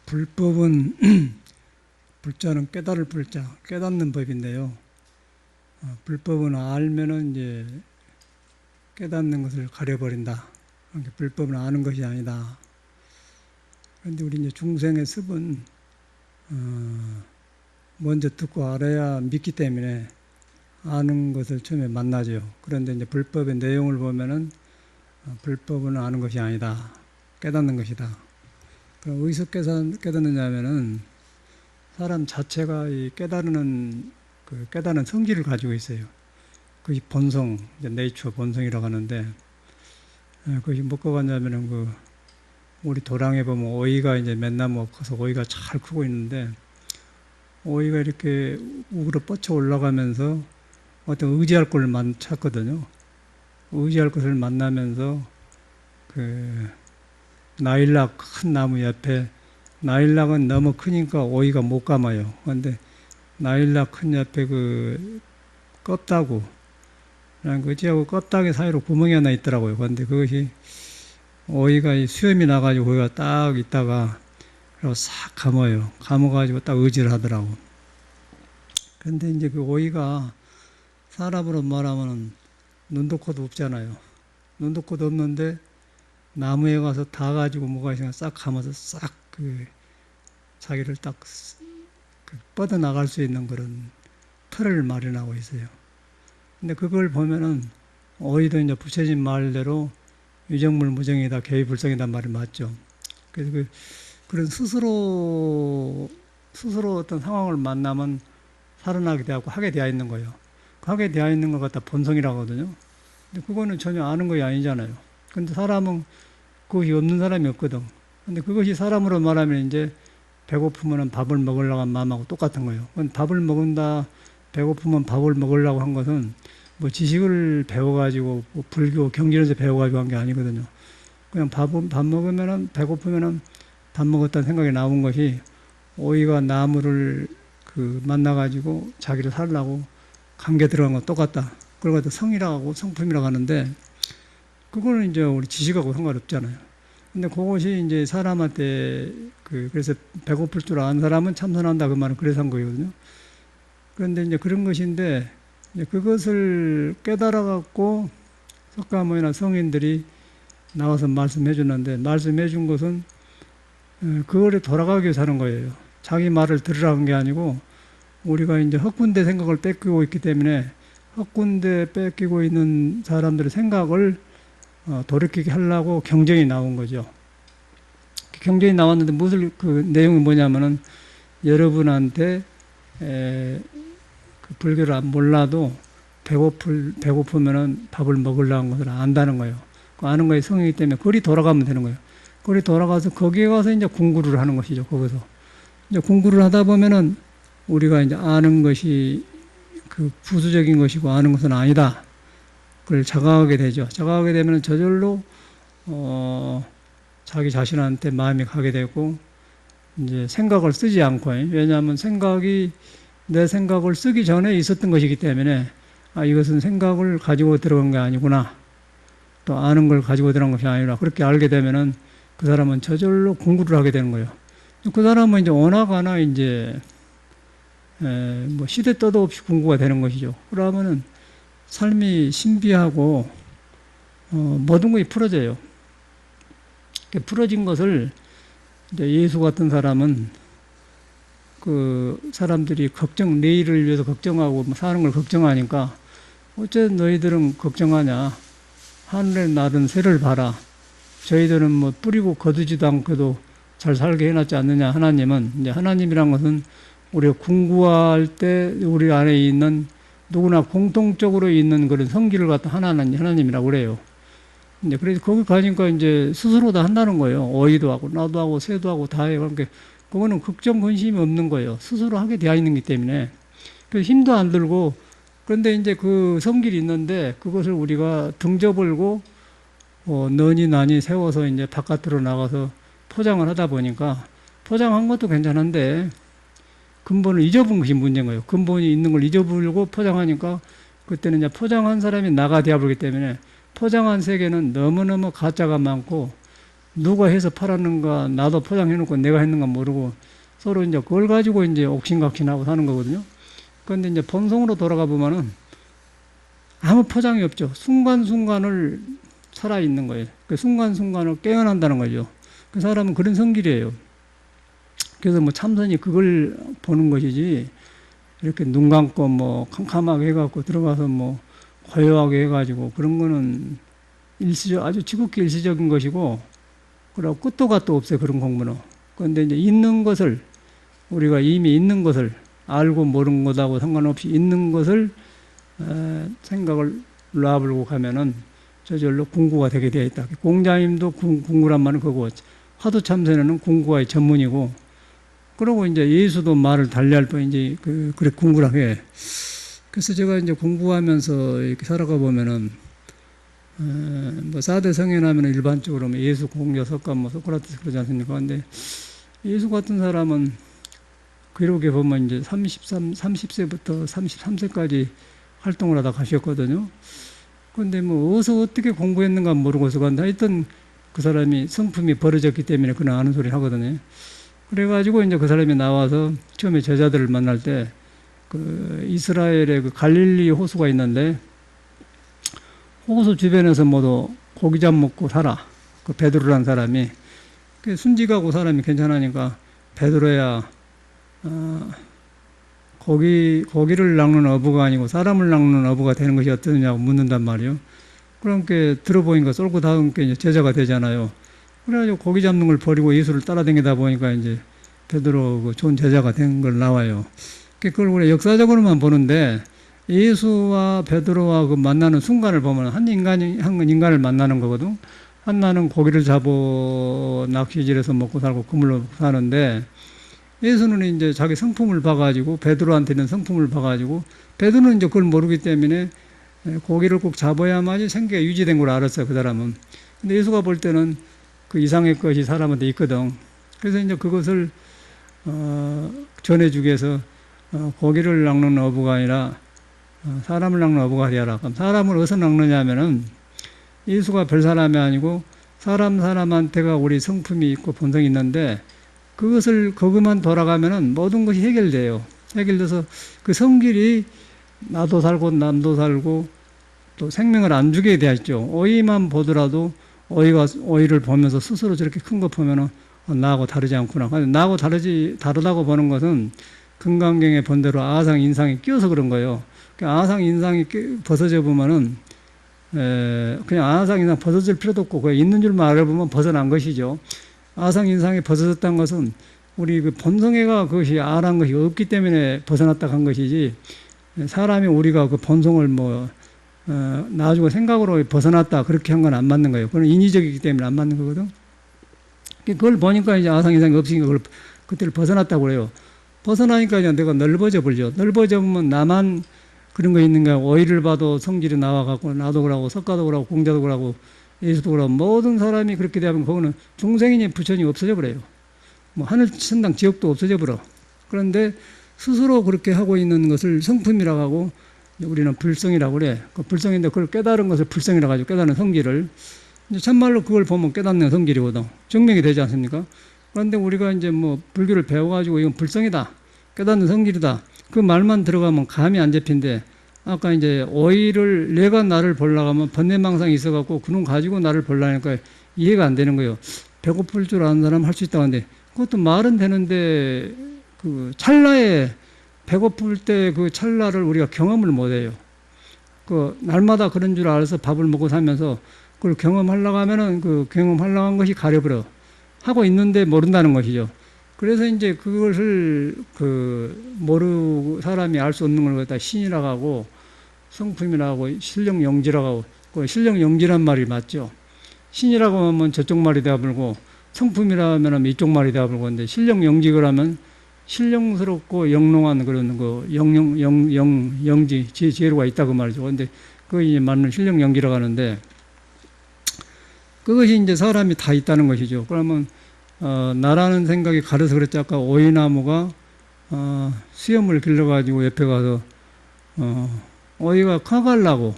불법은 불자는 깨달을 불자, 깨닫는 법인데요. 불법은 알면은 이제 깨닫는 것을 가려버린다. 그러니까 불법은 아는 것이 아니다. 그런데 우리 이제 중생의 습은 먼저 듣고 알아야 믿기 때문에 아는 것을 처음에 만나죠. 그런데 이제 불법의 내용을 보면은 불법은 아는 것이 아니다. 깨닫는 것이다. 그럼 어디서 깨닫느냐면은 사람 자체가 이 깨달은 성질을 가지고 있어요. 그것이 본성, 이제 네이처 본성이라고 하는데, 그것이 뭐가 가냐면은 우리 도랑에 보면 오이가 이제 맨나무 커서 오이가 잘 크고 있는데, 오이가 이렇게 우그러 뻗쳐 올라가면서 어떤 의지할 걸 찾거든요. 의지할 것을 만나면서 나일락 큰 나무 옆에, 나일락은 너무 크니까 오이가 못 감아요. 그런데 나일락 큰 옆에 껍다구, 그지하고 껍데기 사이로 구멍이 하나 있더라고요. 그런데 그것이 오이가 수염이 나가지고 거기가 딱 있다가 그리고 싹 감아요. 감아가지고 딱 의지를 하더라고. 그런데 이제 그 오이가 사람으로 말하면 눈도 코도 없잖아요. 눈도 코도 없는데 나무에 가서 다 가지고 뭐가 있으면 싹 감아서 싹 자기를 딱 뻗어나갈 수 있는 그런 틀을 마련하고 있어요. 근데 그걸 보면은 오이도 이제 부처님 말대로 유정물 무정이다, 개의불성이다 말이 맞죠. 그래서 그런 스스로 어떤 상황을 만나면 살아나게 되고 하게 되어 있는 거예요. 하게 되어 있는 것 갖다 본성이라고 하거든요. 근데 그거는 전혀 아는 것이 아니잖아요. 근데 사람은 그것이 없는 사람이 없거든. 근데 그것이 사람으로 말하면 이제 배고프면 밥을 먹으려고 한 마음하고 똑같은 거예요. 밥을 먹는다, 배고프면 밥을 먹으려고 한 것은 뭐 지식을 배워가지고 뭐 불교 경전에서 배워가지고 한 게 아니거든요. 그냥 밥 먹으면은 배고프면은 밥 먹었다는 생각이 나온 것이 오이가 나무를 만나가지고 자기를 살라고 감겨 들어간 건 똑같다. 그걸 갖다 성이라고 하고 성품이라고 하는데 그거는 이제 우리 지식하고 상관없잖아요. 근데 그것이 이제 사람한테 그래서 배고플 줄 아는 사람은 참선한다 그 말은 그래서 한 거거든요. 그런데 이제 그런 것인데 이제 그것을 깨달아 갖고 석가모니나 성인들이 나와서 말씀해 주는데 말씀해 준 것은 그거를 돌아가기 위해서 하는 거예요. 자기 말을 들으라는 게 아니고 우리가 이제 헛군데 생각을 뺏기고 있기 때문에 헛군데 뺏기고 있는 사람들의 생각을 돌이키게 하려고 경전이 나온 거죠. 경전이 나왔는데 무슨 내용이 뭐냐면은 여러분한테 불교를 안 몰라도 배고프면은 밥을 먹으려는 것을 안다는 거예요. 아는 거에 성이기 때문에 거리 돌아가면 되는 거예요. 거리 돌아가서 거기에 가서 이제 공부를 하는 것이죠. 거기서 이제 공부를 하다 보면은 우리가 이제 아는 것이 부수적인 것이고 아는 것은 아니다. 그걸 자각하게 되죠. 자각하게 되면 저절로 자기 자신한테 마음이 가게 되고 이제 생각을 쓰지 않고, 왜냐하면 내 생각을 쓰기 전에 있었던 것이기 때문에 이것은 생각을 가지고 들어간 게 아니구나, 또 아는 걸 가지고 들어간 것이 아니라 그렇게 알게 되면은 그 사람은 저절로 공부를 하게 되는 거예요. 그 사람은 이제 오나가나 이제 뭐 시대 때도 없이 공부가 되는 것이죠. 그러면은 삶이 신비하고 모든 것이 풀어져요. 풀어진 것을 이제 예수 같은 사람은 사람들이 내일을 위해서 걱정하고 사는 걸 걱정하니까 어째 너희들은 걱정하냐? 하늘에 나른 새를 봐라. 저희들은 뭐 뿌리고 거두지도 않고도 잘 살게 해놨지 않느냐? 하나님은 이제 하나님이란 것은 우리가 궁구할 때 우리 안에 있는 누구나 공통적으로 있는 그런 성질을 갖다 하나님이라고 그래요. 이제 그래서 거기 가니까 이제 스스로 다 한다는 거예요. 어이도 하고 나도 하고 새도 하고 다 해요. 그러니까 그거는 걱정 근심이 없는 거예요. 스스로 하게 되어 있는 기 때문에. 그래서 힘도 안 들고. 그런데 이제 그 성질이 있는데 그것을 우리가 등져벌고 너니 나니 세워서 이제 바깥으로 나가서 포장을 하다 보니까 포장한 것도 괜찮은데 근본을 잊어본 것이 문제인 거예요. 근본이 있는 걸 잊어버리고 포장하니까 그때는 이제 포장한 사람이 나가 되어버리기 때문에 포장한 세계는 너무너무 가짜가 많고 누가 해서 팔았는가, 나도 포장해놓고 내가 했는가 모르고 서로 이제 그걸 가지고 이제 옥신각신하고 사는 거거든요. 그런데 이제 본성으로 돌아가 보면은 아무 포장이 없죠. 순간순간을 살아있는 거예요. 그 순간순간을 깨어난다는 거죠. 그 사람은 그런 성질이에요. 그래서 뭐 참선이 그걸 보는 것이지, 이렇게 눈 감고 뭐 캄캄하게 해갖고 들어가서 뭐 고요하게 해가지고 그런 거는 일시적, 아주 지극히 일시적인 것이고, 그리고 끝도 갓도 없어요. 그런 공부는. 그런데 이제 있는 것을, 우리가 이미 있는 것을 알고 모르는 것하고 상관없이 있는 것을 생각을 놔불고 가면은 저절로 궁구가 되게 되어 있다. 공자님도 궁구란 말은 그거, 화두참선에는 궁구가 전문이고, 그러고 이제 예수도 말을 달리할 뻔 이제 그래 궁구라 해. 그래서 제가 이제 공부하면서 이렇게 살아가 보면은 뭐 4대 성현하면 일반적으로 예수, 공자, 석가, 뭐 소크라테스 그러지 않습니까? 근데 예수 같은 사람은 기록에 보면 이제 30세부터 33세까지 활동을 하다 가셨거든요. 근데 뭐 어디서 어떻게 공부했는가 모르고서 간다. 하여튼 그 사람이 성품이 벌어졌기 때문에 그는 아는 소리 하거든요. 그래가지고 이제 그 사람이 나와서 처음에 제자들을 만날 때 그 이스라엘의 그 갈릴리 호수가 있는데 호수 주변에서 모두 고기 잡 먹고 살아. 그 베드로라는 사람이. 그 순직하고 사람이 괜찮으니까 베드로야, 고기를 낚는 어부가 아니고 사람을 낚는 어부가 되는 것이 어떠냐고 묻는단 말이에요. 그러니까 들어보니까 쏠고 닿은 게 이제 제자가 되잖아요. 그래가지고 고기 잡는 걸 버리고 예수를 따라다니다 보니까 이제 베드로 그 좋은 제자가 된 걸 나와요. 그걸 우리 역사적으로만 보는데 예수와 베드로와 그 만나는 순간을 보면 한 인간을 만나는 거거든. 한나는 고기를 잡어 낚시질해서 먹고 살고 그물로 사는데, 예수는 이제 자기 성품을 봐가지고 베드로한테는 성품을 봐가지고, 베드로는 이제 그걸 모르기 때문에 고기를 꼭 잡아야만이 생계가 유지된 걸 알았어요. 그 사람은. 근데 예수가 볼 때는 그 이상의 것이 사람한테 있거든. 그래서 이제 그것을 전해주기 위해서 고기를 낚는 어부가 아니라 사람을 낚는 어부가 되어라. 그럼 사람을 어디서 낚느냐 하면은 예수가 별 사람이 아니고 사람한테가 우리 성품이 있고 본성이 있는데, 그것만 돌아가면은 모든 것이 해결돼요. 해결돼서 그 성질이 나도 살고 남도 살고 또 생명을 안 주게 되어 있죠. 오이만 보더라도 오이를 보면서 스스로 저렇게 큰 거 보면은 나하고 다르지 않구나. 나하고 다르다고 보는 것은 금강경의 본대로 아상 인상이 끼어서 그런 거예요. 아상 인상이 벗어져 보면은 그냥 아상 인상 벗어질 필요도 없고 그냥 있는 줄만 알아보면 벗어난 것이죠. 아상 인상이 벗어졌다는 것은 우리 그 본성애가 그것이 아란 것이 없기 때문에 벗어났다 한 것이지, 사람이 우리가 그 본성을 나중에 생각으로 벗어났다 그렇게 한 건 안 맞는 거예요. 그건 인위적이기 때문에 안 맞는 거거든. 그걸 보니까 이제 아상 인상이 없으니까 그때를 벗어났다고 그래요. 벗어나니까 이제 내가 넓어져 버리죠. 넓어져 보면 나만 그런 거 있는가. 오이를 봐도 성질이 나와갖고 나도 그러고 석가도 그러고 공자도 그러고 예수도 그러고 모든 사람이 그렇게 되면 그거는 중생이니 부처니 없어져 버려요. 뭐 하늘 천당 지옥도 없어져 버려. 그런데 스스로 그렇게 하고 있는 것을 성품이라고 하고 우리는 불성이라고 그래. 그 불성인데 그걸 깨달은 것을 불성이라고 하죠. 깨달은 성질을. 이제 참말로 그걸 보면 깨닫는 성질이거든. 증명이 되지 않습니까? 그런데 우리가 이제 뭐 불교를 배워가지고 이건 불성이다. 깨닫는 성질이다. 그 말만 들어가면 감이 안 잡힌데, 아까 이제 오이를 내가 나를 보려고 하면 번뇌망상이 있어갖고 그놈 가지고 나를 보려니까 이해가 안 되는 거예요. 배고플 줄 아는 사람 할 수 있다고 하는데, 그것도 말은 되는데 그 찰나에 배고플 때 그 찰나를 우리가 경험을 못 해요. 그 날마다 그런 줄 알아서 밥을 먹고 살면서 그걸 경험하려고 하면은 그 경험하려고 한 것이 가려버려. 하고 있는데 모른다는 것이죠. 그래서 이제 그것을 모르고 사람이 알 수 없는 걸 갖다 신이라고 하고 성품이라고 하고 실력영지라고 하고, 그 실력영지란 말이 맞죠. 신이라고 하면 저쪽 말이 되어버리고 성품이라 하면 이쪽 말이 되어버리고, 근데 실력영지 그러면 신령스럽고 영롱한 그런 영지 지혜로가 있다고 말이죠. 근데 그게 이제 맞는 실력영지라고 하는데, 그것이 이제 사람이 다 있다는 것이죠. 그러면 나라는 생각이 가려서 그랬지. 아까 오이나무가 수염을 길러가지고 옆에 가서 오이가 커가려고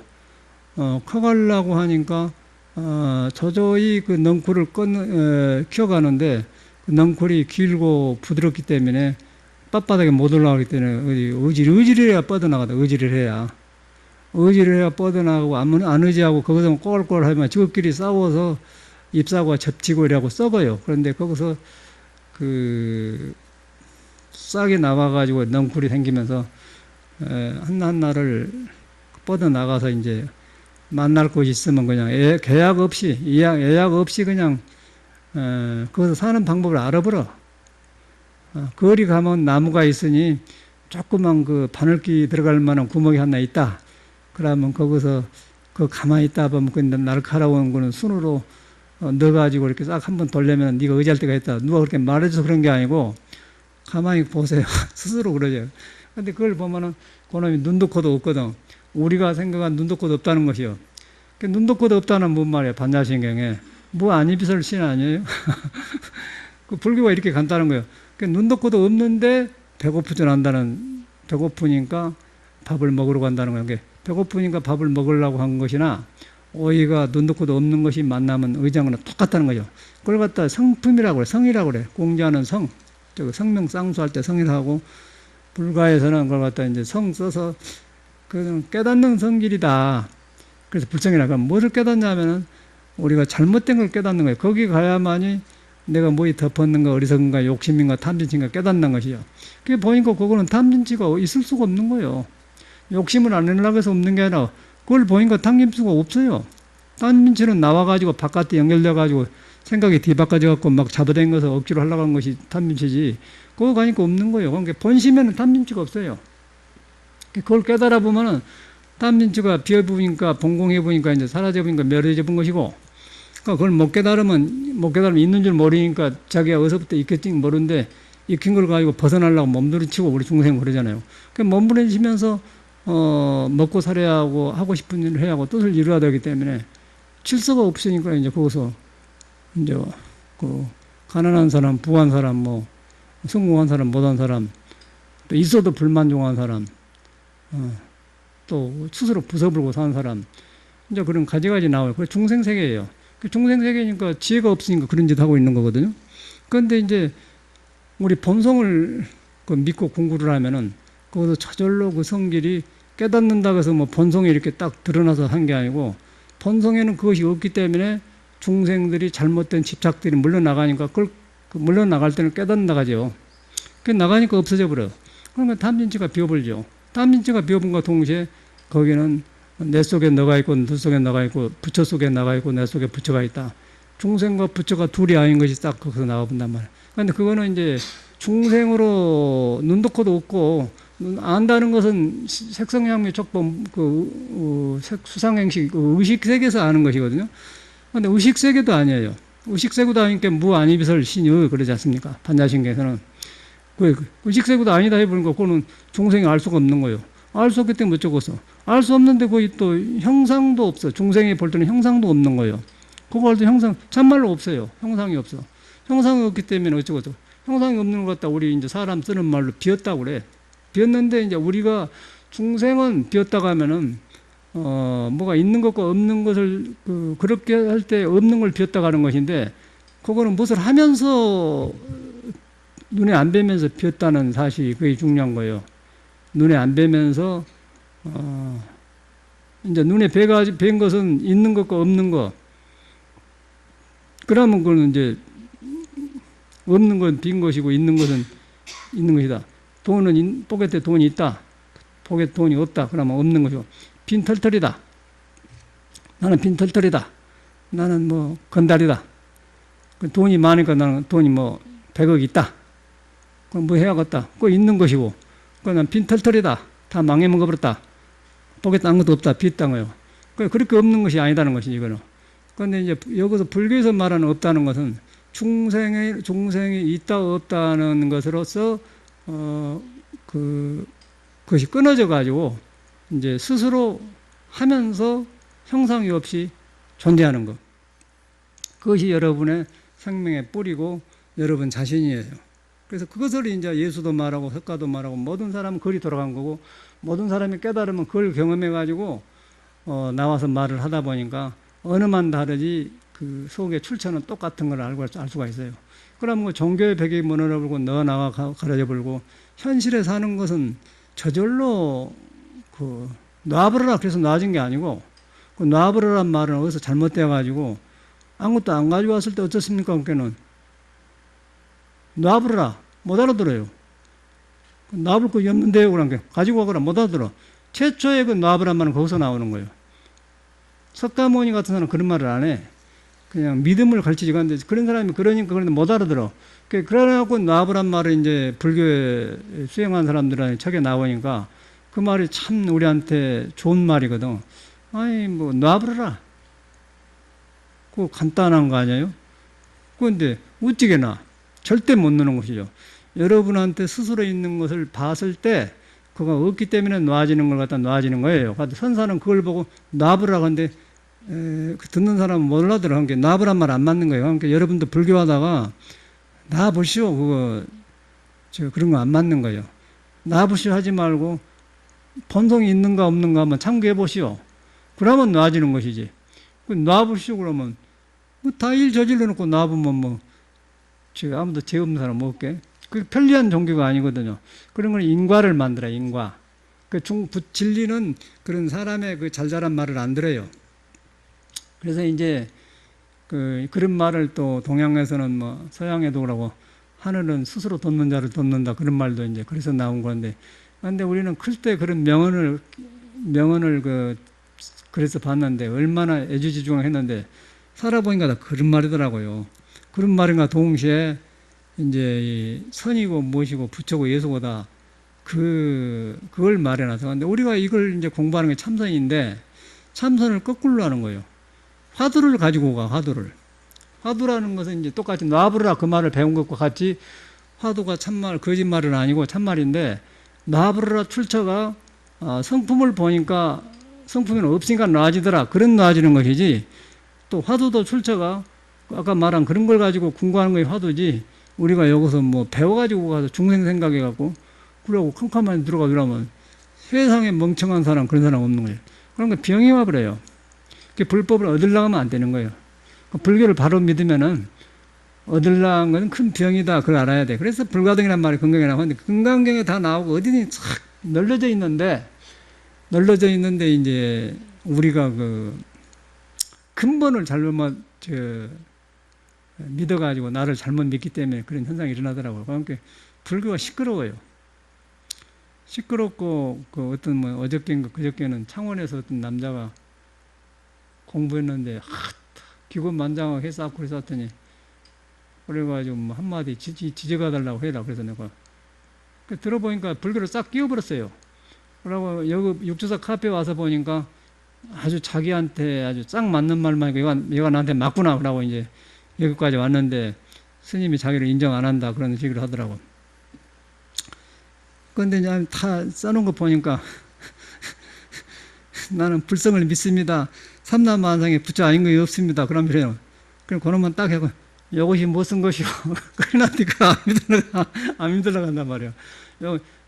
하니까 저조히 그 넝쿨을 키워가는데 그 넝쿨이 길고 부드럽기 때문에 빳빳하게 못 올라가기 때문에 의지를 해야 뻗어나가다. 의지를 해야 뻗어나가고 안 의지하고 거기서 꼴꼴 하면 지극끼리 싸워서 잎사귀가 접치고 이래고 썩어요. 그런데 거기서 그 싹이 나와가지고 넝쿨이 생기면서 한나를 뻗어나가서 이제 만날 곳이 있으면 그냥 계약 없이 예약 없이 그냥 거기서 사는 방법을 알아버려. 거리 가면 나무가 있으니 조그만 그 바늘기 들어갈 만한 구멍이 하나 있다. 그러면 거기서 그 가만히 있다 보면 그 날카로운 거는 손으로 넣어가지고 이렇게 싹 한번 돌려면 네가 의지할 때가 있다. 누가 그렇게 말해줘서 그런 게 아니고 가만히 보세요. 스스로 그러죠. 근데 그걸 보면은 그놈이 눈도 코도 없거든. 우리가 생각한 눈도 코도 없다는 것이요. 눈도 코도 없다는 뭔 말이야. 반야신경에. 뭐 안이비설 신 아니에요? 그 불교가 이렇게 간다는 거예요. 눈도 코도 없는데 배고프니까 밥을 먹으러 간다는 거예요. 배고프니까 밥을 먹으려고 한 것이나 오이가 눈도 코도 없는 것이 만나면 의장은 똑같다는 거죠. 그걸 갖다 성품이라고 그래. 성이라고 그래. 공자는 성. 성명 쌍수할 때 성이라고 하고 불가에서는 그걸 갖다 이제 성 써서 그 깨닫는 성질이다. 그래서 불성이라고 하면 무엇을 깨닫냐면은 우리가 잘못된 걸 깨닫는 거예요. 거기 가야만이 내가 뭐이 덮었는가 어리석은가 욕심인가 탐진치인가 깨닫는 것이요. 그게 보니까 그거는 탐진치가 있을 수가 없는 거예요. 욕심을 안 내려고 해서 없는 게 아니라 그걸 보니까 탐진치가 없어요. 탐진치는 나와가지고 바깥에 연결돼가지고 생각이 뒤바꿔져갖고 막 잡아당겨서 억지로 하려고 하는 것이 탐진치지 그거 가니까 없는 거예요. 그러니까 본심에는 탐진치가 없어요. 그걸 깨달아 보면은 탐진치가 비어보니까 본공해보니까 이제 사라져보니까 멸해져 본 것이고 그러니까 그걸 못 깨달으면 있는 줄 모르니까 자기가 어디서부터 익혔지 모르는데 익힌 걸 가지고 벗어나려고 몸부림치고 우리 중생 그러잖아요. 그 몸부림치면서 먹고 살아야 하고 하고 싶은 일을 해야 하고 뜻을 이루어야 되기 때문에 질서가 없으니까 이제 거기서 이제 그 가난한 사람, 부한 사람, 뭐 성공한 사람, 못한 사람, 또 있어도 불만족한 사람, 또 스스로 부서불고 사는 사람, 이제 그런 가지가지 나와요. 그게 중생 세계예요. 중생 세계니까 지혜가 없으니까 그런 짓 하고 있는 거거든요. 그런데 이제 우리 본성을 믿고 공부를 하면은 거기서 저절로 그 성질이 깨닫는다고 해서 뭐 본성이 이렇게 딱 드러나서 한 게 아니고 본성에는 그것이 없기 때문에 중생들이 잘못된 집착들이 물러나가니까 그걸 물러나갈 때는 깨닫나가죠. 그 나가니까 없어져 버려요. 그러면 탐진치가 비어버리죠. 탐진치가 비어본 것과 동시에 거기는 내 속에 너가 있고 너 속에 너가 있고 부처 속에 나가 있고 내 속에 부처가 있다. 중생과 부처가 둘이 아닌 것이 딱 거기서 나와본단 말이에요. 그런데 그거는 이제 중생으로 눈도 코도 없고 안다는 것은 색성향미 촉범 수상행식 의식세계에서 아는 것이거든요. 그런데 의식세계도 아니에요. 의식세계도 아니니까 무아니비설 신유 그러지 않습니까? 반야신경에서는 의식세계도 아니다 해보니까 그거는 중생이 알 수가 없는 거예요. 알 수 없기 때문에 못 적었어. 알 수 없는데 거기 또 형상도 없어. 중생이 볼 때는 형상도 없는 거예요. 그거 할 때 형상 참말로 없어요. 형상이 없어. 형상이 없기 때문에 어쩌고저쩌고. 형상이 없는 것 같다. 우리 이제 사람 쓰는 말로 비었다고 그래. 비었는데 이제 우리가 중생은 비었다고 하면은 뭐가 있는 것과 없는 것을 그렇게 할 때 없는 걸 비었다고 하는 것인데 그거는 무엇을 하면서 눈에 안 뵈면서 비었다는 사실이 그게 중요한 거예요. 눈에 안 뵈면서 이제 눈에 뵌 것은 있는 것과 없는 것. 그러면 그거는 이제 없는 건 빈 것이고 있는 것은 있는 것이다. 돈은 포켓에 돈이 있다. 포켓에 돈이 없다. 그러면 없는 것이고 빈 털털이다. 나는 빈 털털이다. 나는 뭐 건달이다. 돈이 많으니까 나는 돈이 뭐 100억 있다. 그럼 뭐 해야겠다. 그거 있는 것이고 그건 빈 털털이다. 다 망해 먹어버렸다. 포켓에 아무것도 없다. 비었다는 거예요. 그렇게 없는 것이 아니다는 것이지 이거는. 그런데 이제 여기서 불교에서 말하는 없다는 것은 중생이 있다 없다는 것으로서 그것이 끊어져 가지고 이제 스스로 하면서 형상이 없이 존재하는 것. 그것이 여러분의 생명의 뿌리고 여러분 자신이에요. 그래서 그것을 이제 예수도 말하고 석가도 말하고 모든 사람은 거리 돌아간 거고 모든 사람이 깨달으면 그걸 경험해 가지고 나와서 말을 하다 보니까 언어만 다르지 그 속의 출처는 똑같은 걸 알 수가 있어요. 그럼 뭐 종교의 벽이 무너져버리고 너 나가 가려져버리고 현실에 사는 것은 저절로 그 놔버려라 그래서 놔진 게 아니고 그 놔버려란 말은 어디서 잘못되어가지고 아무것도 안 가지고 왔을 때 어떻습니까? 그게는 놔버려라 못 알아들어요. 놔볼 거 없는데요. 그런 게 가지고 와거라 못 알아들어. 최초의 그 놔버란 말은 거기서 나오는 거예요. 석가모니 같은 사람은 그런 말을 안 해. 그냥 믿음을 가르치지 않는데 그런 사람이 그러니까 그런데 못 알아들어. 그래갖고 놔버란 말을 이제 불교에 수행한 사람들한테 책에 나오니까 그 말이 참 우리한테 좋은 말이거든. 아니 뭐 놔버려라. 그거 간단한 거 아니에요? 그런데 어찌게나 절대 못 넣는 것이죠. 여러분한테 스스로 있는 것을 봤을 때 그거 없기 때문에 놔지는 걸 갖다 놔지는 거예요. 선사는 그걸 보고 놔버라고 하는데 듣는 사람은 못 알아들어. 그러니까 놔버란 말 안 맞는 거예요. 그러니까 여러분도 불교하다가 놔보시오. 그거 그런 거 안 맞는 거예요. 놔보시오 하지 말고 본성이 있는가 없는가 한번 참고해 보시오. 그러면 놔지는 것이지. 놔보시오 그러면 뭐 다 일 저질러 놓고 놔보면 뭐 아무도 죄 없는 사람 없게. 그 편리한 종교가 아니거든요. 그런 걸 인과를 만들어, 인과. 진리는 그런 사람의 그 잘잘한 말을 안 들어요. 그래서 이제 그런 말을 또 동양에서는 뭐 서양에도 그러고 하늘은 스스로 돋는 자를 돋는다 그런 말도 이제 그래서 나온 건데. 근데 우리는 클 때 그런 명언을 그래서 봤는데 얼마나 애지중지했는데 살아보니까 다 그런 말이더라고요. 그런 말인가 동시에 이제 선이고 무엇이고 부처고 예수고 다 그걸 말해놔서. 근데 우리가 이걸 이제 공부하는 게 참선인데 참선을 거꾸로 하는 거예요. 화두를 가지고 가, 화두를. 화두라는 것은 이제 똑같이 놔버려라 그 말을 배운 것과 같이 화두가 참말, 거짓말은 아니고 참말인데 놔버려라 출처가 성품을 보니까 성품이 없으니까 놔지더라. 그런 놔지는 것이지 또 화두도 출처가 아까 말한 그런 걸 가지고 궁구하는 것이 화두지 우리가 여기서 뭐 배워가지고 가서 중생 생각해갖고 그러고 컴컴하게 들어가 그러면 세상에 멍청한 사람 그런 사람 없는 거예요. 그런 거 병이 와버려요. 불법을 얻으려고 하면 안 되는 거예요. 불교를 바로 믿으면은 얻으려는 건 큰 병이다. 그걸 알아야 돼. 그래서 불가등이란 말이 건강에 나오는데 건강경에 다 나오고 어디니 싹 널려져 있는데 이제 우리가 근본을 잘못 믿어가지고 나를 잘못 믿기 때문에 그런 현상이 일어나더라고요. 그러니까 불교가 시끄러워요. 시끄럽고 어떤 뭐 어저께인가 그저께는 창원에서 어떤 남자가 공부했는데 기곤만장하게 쌓고 그래서 왔더니 그래가지고 뭐 한마디 지져가 달라고 해라. 그래서 내가 들어보니까 불교를 싹 끼워버렸어요. 그러고 여기 육조사 카페 와서 보니까 아주 자기한테 아주 딱 맞는 말만 얘가 나한테 맞구나 그러고 이제 여기까지 왔는데 스님이 자기를 인정 안 한다 그런 식으로 하더라고. 그런데 이제 다 써놓은 거 보니까 나는 불성을 믿습니다. 삼남만상에 부처 아닌 거 없습니다. 그럼 그래요. 그럼 그놈만 딱 해고 이것이 무슨 것이요? 그러니까 안 믿으려고 한단 말이에요.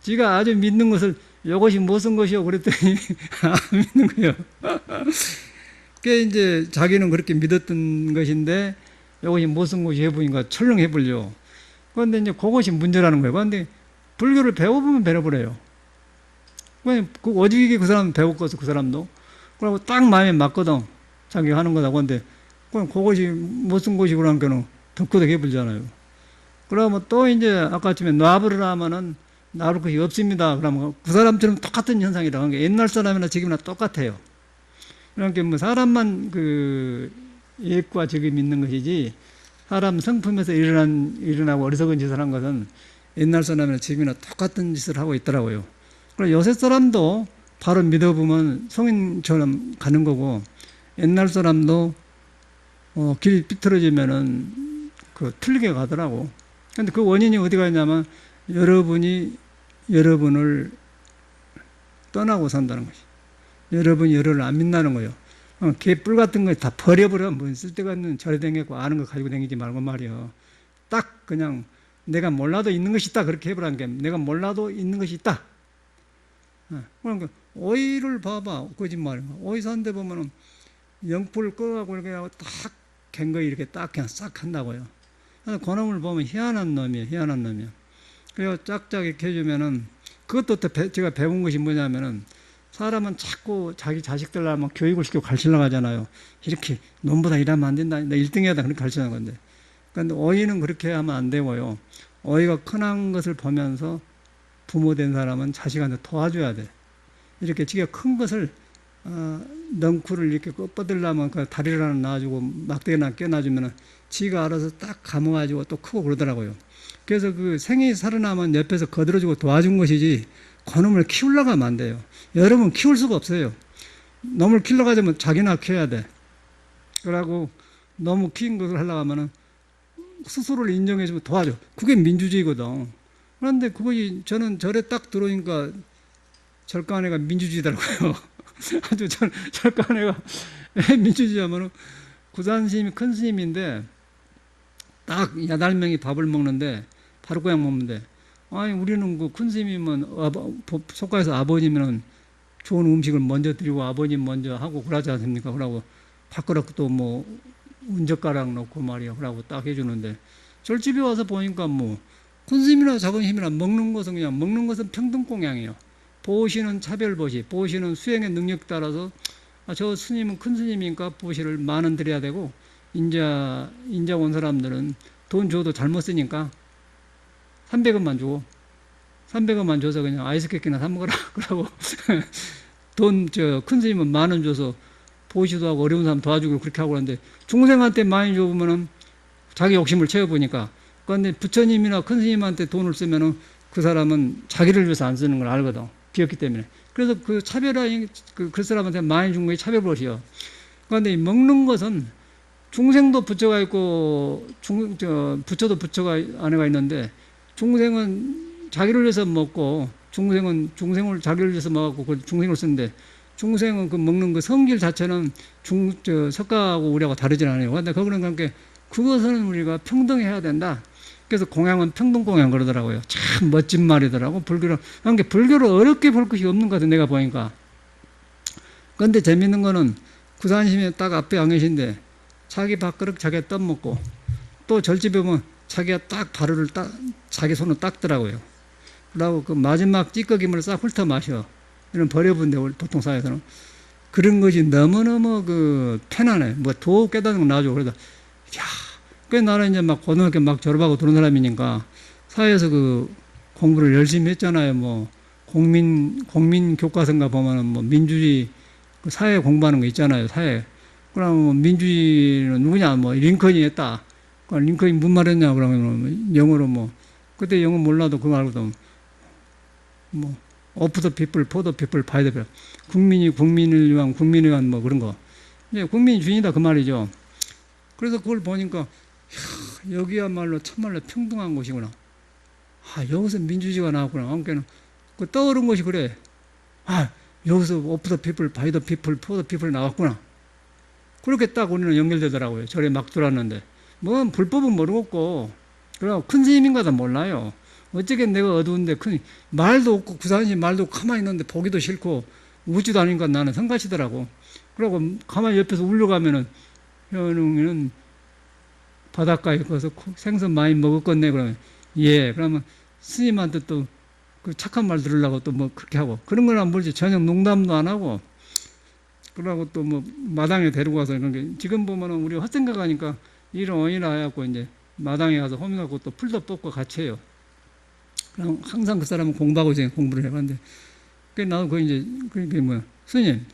지가 아주 믿는 것을 이것이 무슨 것이요? 그랬더니 안 믿는 거예요. 그게 이제 자기는 그렇게 믿었던 것인데 이것이 무슨 것이 해보니까 철렁해버려. 그런데 이제 그것이 문제라는 거예요. 그런데 불교를 배워보면 배워버려요. 그 오직이 그 사람 배웠거든, 그 사람도. 그리고 딱 마음에 맞거든. 자기가 하는 거다. 그런데 그것이 무슨 것이 그러니까는 덕후덕 해버리잖아요. 그러면 또 이제 아까쯤에 놔버리라 하면은 놔볼 것이 없습니다. 그러면 그 사람처럼 똑같은 현상이라. 그러니까 옛날 사람이나 지금이나 똑같아요. 그러니까 뭐 사람만 옛과 지금 있는 것이지 사람 성품에서 일어나고 어리석은 짓을 한 것은 옛날 사람이나 지금이나 똑같은 짓을 하고 있더라고요. 그리고 요새 사람도 바로 믿어보면 성인처럼 가는 거고 옛날 사람도 길이 삐뚤어지면은 틀리게 가더라고. 근데 그 원인이 어디가 있냐면 여러분을 떠나고 산다는 것이. 여러분이 여러분을 안 믿나는 거예요. 개뿔 같은 거 다 버려버려. 뭐 쓸데가 있는 절에 댕기고 아는 거 가지고 댕기지 말고 말이요. 딱 그냥 내가 몰라도 있는 것이 있다. 그렇게 해보라는 게 내가 몰라도 있는 것이 있다. 그러니까 오이를 봐봐. 거짓말인가. 오이 사는데 보면은 영불을 꺼가고 이렇게 하고 딱 갱거이 이렇게 딱 그냥 싹 한다고요. 그래서 그놈을 보면 희한한 놈이에요. 희한한 놈이에요. 그래서 짝짝 이렇게 해주면은 그것도 또 제가 배운 것이 뭐냐면은 사람은 자꾸 자기 자식들 하면 교육을 시키고 가르치려고 하잖아요. 이렇게 놈보다 일하면 안 된다. 나 1등 해야 돼. 그렇게 가르치는 건데. 그런데 어이는 그렇게 하면 안 되고요. 어이가 큰한 것을 보면서 부모 된 사람은 자식한테 도와줘야 돼. 이렇게 지가 큰 것을 넝쿨을 이렇게 뻗으려면 그 다리를 하나 놔주고 막대기 하나 껴놔주면은 지가 알아서 딱 감아가지고 또 크고 그러더라고요. 그래서 그 생이 살아나면 옆에서 거들어주고 도와준 것이지 그놈을 키우려고 하면 안 돼요. 여러분 키울 수가 없어요. 놈을 키우려고 하면 자기나 키워야 돼. 그러고 너무 키운 것을 하려고 하면은 스스로를 인정해주면 도와줘. 그게 민주주의거든. 그런데 그것이 저는 절에 딱 들어오니까 절간애가 민주주의더라고요. 아주 절간애가 민주주의 하면은 구산 스님이 큰 스님인데 딱 8명이 밥을 먹는데 바로그냥 먹는데 아니 우리는 그 큰 스님이면 속가에서 아버님은 좋은 음식을 먼저 드리고 아버님 먼저 하고 그러지 않습니까? 그러고 밥그릇도 뭐 은젓가락 넣고 말이야 그러고 딱 해주는데 절집에 와서 보니까 뭐 큰 스님이나 작은 스님이나 먹는 것은 그냥 먹는 것은 평등공양이에요. 보시는 차별보시, 보시는 수행의 능력 따라서 저 스님은 큰 스님이니까 보시를 만원 드려야 되고 인자 온 사람들은 돈 줘도 잘못 쓰니까 300원만 주고 300원만 줘서 그냥 아이스케이크나 사 먹어라 그러고 돈 큰 스님은 만원 줘서 보시도 하고 어려운 사람 도와주고 그렇게 하고 그러는데 중생한테 많이 줘보면은 자기 욕심을 채워보니까 그런데 부처님이나 큰 스님한테 돈을 쓰면은 그 사람은 자기를 위해서 안 쓰는 걸 알거든. 비었기 때문에. 그래서 그 차별화, 그 사람한테 많이 준 것이 차별버시요. 그런데 먹는 것은 중생도 부처가 있고, 부처도 부처가 안에가 있는데, 중생은 자기를 위해서 먹고, 중생을 자기를 위해서 먹고, 그 중생을 쓰는데, 중생은 그 먹는 그 성질 자체는 석가하고 우리하고 다르진 않아요. 그런데 그거는 그것은 우리가 평등해야 된다. 그래서 공양은 평등공양 그러더라고요. 참 멋진 말이더라고. 그러니까 불교를 어렵게 볼 것이 없는 것 같아, 내가 보니까. 그런데 재밌는 거는 구산심이 딱 앞에 안 계신데 자기 밥그릇 자기가 떠먹고 또 절집에 보면 자기가 딱 바루를 자기 손으로 닦더라고요. 그러고 그 마지막 찌꺼기물을 싹 훑어 마셔. 이런 버려본데 보통 사회에서는. 그런 것이 너무너무 편안해. 뭐 도 깨닫는 거 나죠. 그래서 야, 나는 이제 막 고등학교 막 졸업하고 들어온 사람이니까 사회에서 공부를 열심히 했잖아요. 뭐 공민 교과서인가 보면은 뭐 민주주의 사회 공부하는 거 있잖아요. 사회. 그러면 민주주의는 누구냐? 뭐 링컨이 했다. 링컨이 무슨 말했냐? 그러면 영어로 뭐 그때 영어 몰라도 그거 알거든. 뭐 오프 더 피플, 포 더 피플, 바이 더 피플. 국민을 위한 뭐 그런 거. 이제 국민이 주인이다 그 말이죠. 그래서 그걸 보니까 여기야말로 참말로 평등한 곳이구나. 여기서 민주주의가 나왔구나. 그러니까 떠오른 것이 그래. 여기서 오프 더 피플, 바이 더 피플, 포 더 피플 나왔구나. 그렇게 딱 우리는 연결되더라고요. 절에 막 들어왔는데. 뭐 불법은 모르겠고 그리고 큰 스님인가도 몰라요. 어쩌게 내가 어두운데 말도 없고 구산시 말도 가만히 있는데 보기도 싫고 웃지도 않으니까 나는 성가시더라고. 그러고 가만히 옆에서 울려가면은 현웅이는 바닷가에 가서 생선 많이 먹었겠네. 그러면 예. 그러면 스님한테 또 그 착한 말 들으려고 또 뭐 그렇게 하고 그런 건 안 보지. 전혀 농담도 안 하고 그러고 또 뭐 마당에 데리고 가서 이런 게 지금 보면은 우리 헛생각 하니까 이런 원이나 해갖고 이제 마당에 가서 호밍하고 또 풀도 뽑고 같이 해요. 그럼 항상 그 사람은 공부하고 이제 공부를 해봤는데 나도 그게 뭐야. 스님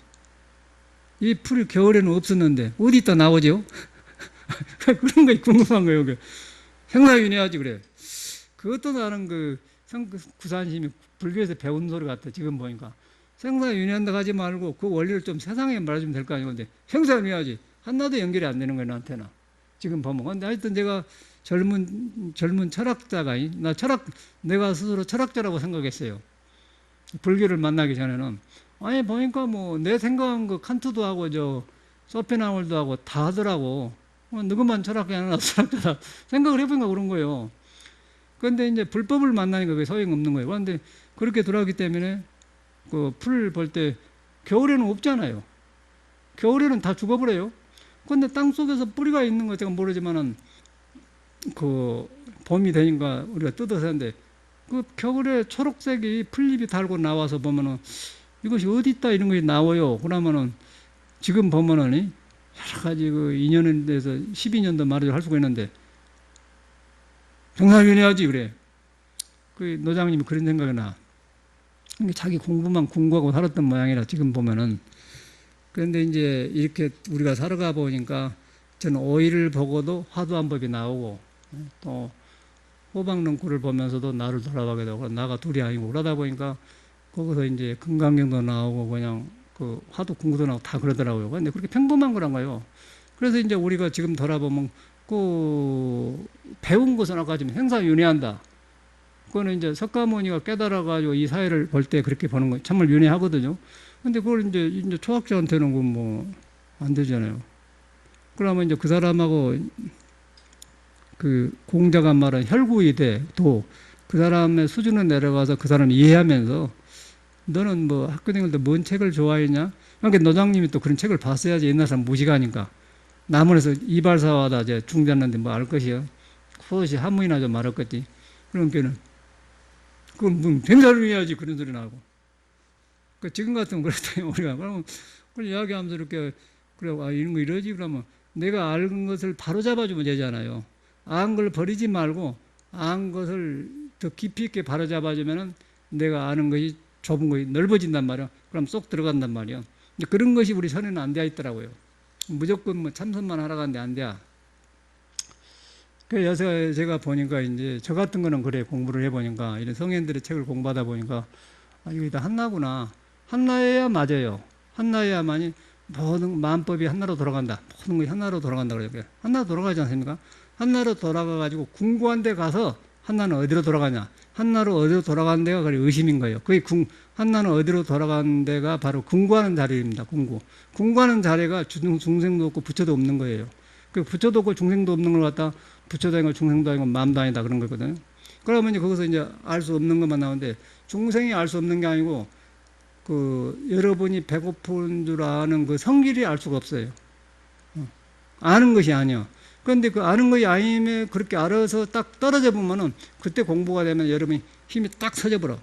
이 풀이 겨울에는 없었는데 어디 있다 나오죠? 그런 거 궁금한 거예요. 생사윤회하지 그래. 그것도 나는 구산심이 불교에서 배운 소리 같아. 지금 보니까 생사윤회한다 하지 말고 그 원리를 좀 세상에 말해주면 될 거 아니고 근데 생사윤회하지 하나도 연결이 안 되는 거야 나한테는. 지금 보면. 근데 하여튼 제가 젊은 철학자가 내가 스스로 철학자라고 생각했어요. 불교를 만나기 전에는. 아니 보니까 뭐 내 생각한 거 칸트도 하고 소펜하울도 하고 다 하더라고. 누구만 철학이 하나 철학자다 생각을 해보니까 그런 거예요. 그런데 이제 불법을 만나니까 그게 소용없는 거예요. 그런데 그렇게 돌아오기 때문에 그 풀 볼 때 겨울에는 없잖아요. 겨울에는 다 죽어버려요. 근데 땅 속에서 뿌리가 있는 거 제가 모르지만은 그 봄이 되니까 우리가 뜯어서 하는데 그 겨울에 초록색이 풀잎이 달고 나와서 보면은 이것이 어디 있다 이런 것이 나와요. 그러면은 지금 보면은 여러 가지 그 인연에 대해서 12년도 말을 할 수가 있는데 정상윤회하지 그래. 그 노장님이 그런 생각이 나. 자기 공부만 공부하고 살았던 모양이라 지금 보면은. 그런데 이제 이렇게 우리가 살아가 보니까 저는 오이를 보고도 화두한법이 나오고 또 호박농구를 보면서도 나를 돌아가게 되고 나가 둘이 아니고 그러다 보니까 거기서 이제 금강경도 나오고 그냥 그 화두 공부도 나오고 다 그러더라고요. 근데 그렇게 평범한 거란 거예요. 그래서 이제 우리가 지금 돌아보면 그 배운 것은 아까 지금 행사윤회한다. 그거는 이제 석가모니가 깨달아가지고 이 사회를 볼 때 그렇게 보는 거 정말 윤회하거든요. 근데 그걸 이제 초학자한테는 그 뭐 안 되잖아요. 그러면 이제 그 사람하고 그 공자가 말한 혈구이 돼 도 그 사람의 수준을 내려가서 그 사람을 이해하면서 너는 뭐 학교 다닐 때 뭔 책을 좋아했냐? 그러니까 노장님이 또 그런 책을 봤어야지. 옛날 사람 무식하니까. 남원에서 이발사와다 이제 중대했는데 뭐 알 것이요. 그것이 한문이나 좀 말했겠지. 그러니까는 그건 뭐 행사를 해야지 그런 소리 나고. 그 지금 같으면 그랬더니 우리가 그러면 그걸 이야기하면서 이렇게 그래 아 이런 거 이러지 그러면 내가 알 것을 바로 잡아주면 되잖아요. 안 걸 버리지 말고 안 것을 더 깊이 있게 바로 잡아주면은 내가 아는 것이 좁은 것이 넓어진단 말이야. 그럼 쏙 들어간단 말이야. 그런 것이 우리 선에는 안 되어 있더라고요. 무조건 뭐 참선만 하러 가는데 안 돼. 그래서 제가 보니까 이제 저 같은 거는 그래 공부를 해보니까 이런 성현들의 책을 공부하다 보니까 아, 이게 다 한나구나. 한나여야 맞아요. 한나여야만이 모든 마음법이 한나로 돌아간다. 모든 것이 한나로 돌아간다. 그래요. 한나로 돌아가지 않습니까? 한나로 돌아가가지고 궁구한 데 가서 한나는 어디로 돌아가냐. 한나로 어디로 돌아가는 데가 그게 의심인 거예요. 그게 한나는 어디로 돌아가는 데가 바로 궁구하는 자리입니다. 궁구. 궁구하는 자리가 중생도 없고 부처도 없는 거예요. 그 부처도 없고 중생도 없는 걸 갖다 부처도 아니고 중생도 아니고 마음도 아니다 그런 거거든요. 그러면 이제 거기서 이제 알 수 없는 것만 나오는데 중생이 알 수 없는 게 아니고 그 여러분이 배고픈 줄 아는 그 성질이 알 수가 없어요. 아는 것이 아니야. 그런데 그 아는 것이 아님에 그렇게 알아서 딱 떨어져 보면은 그때 공부가 되면 여러분이 힘이 딱 서져버려.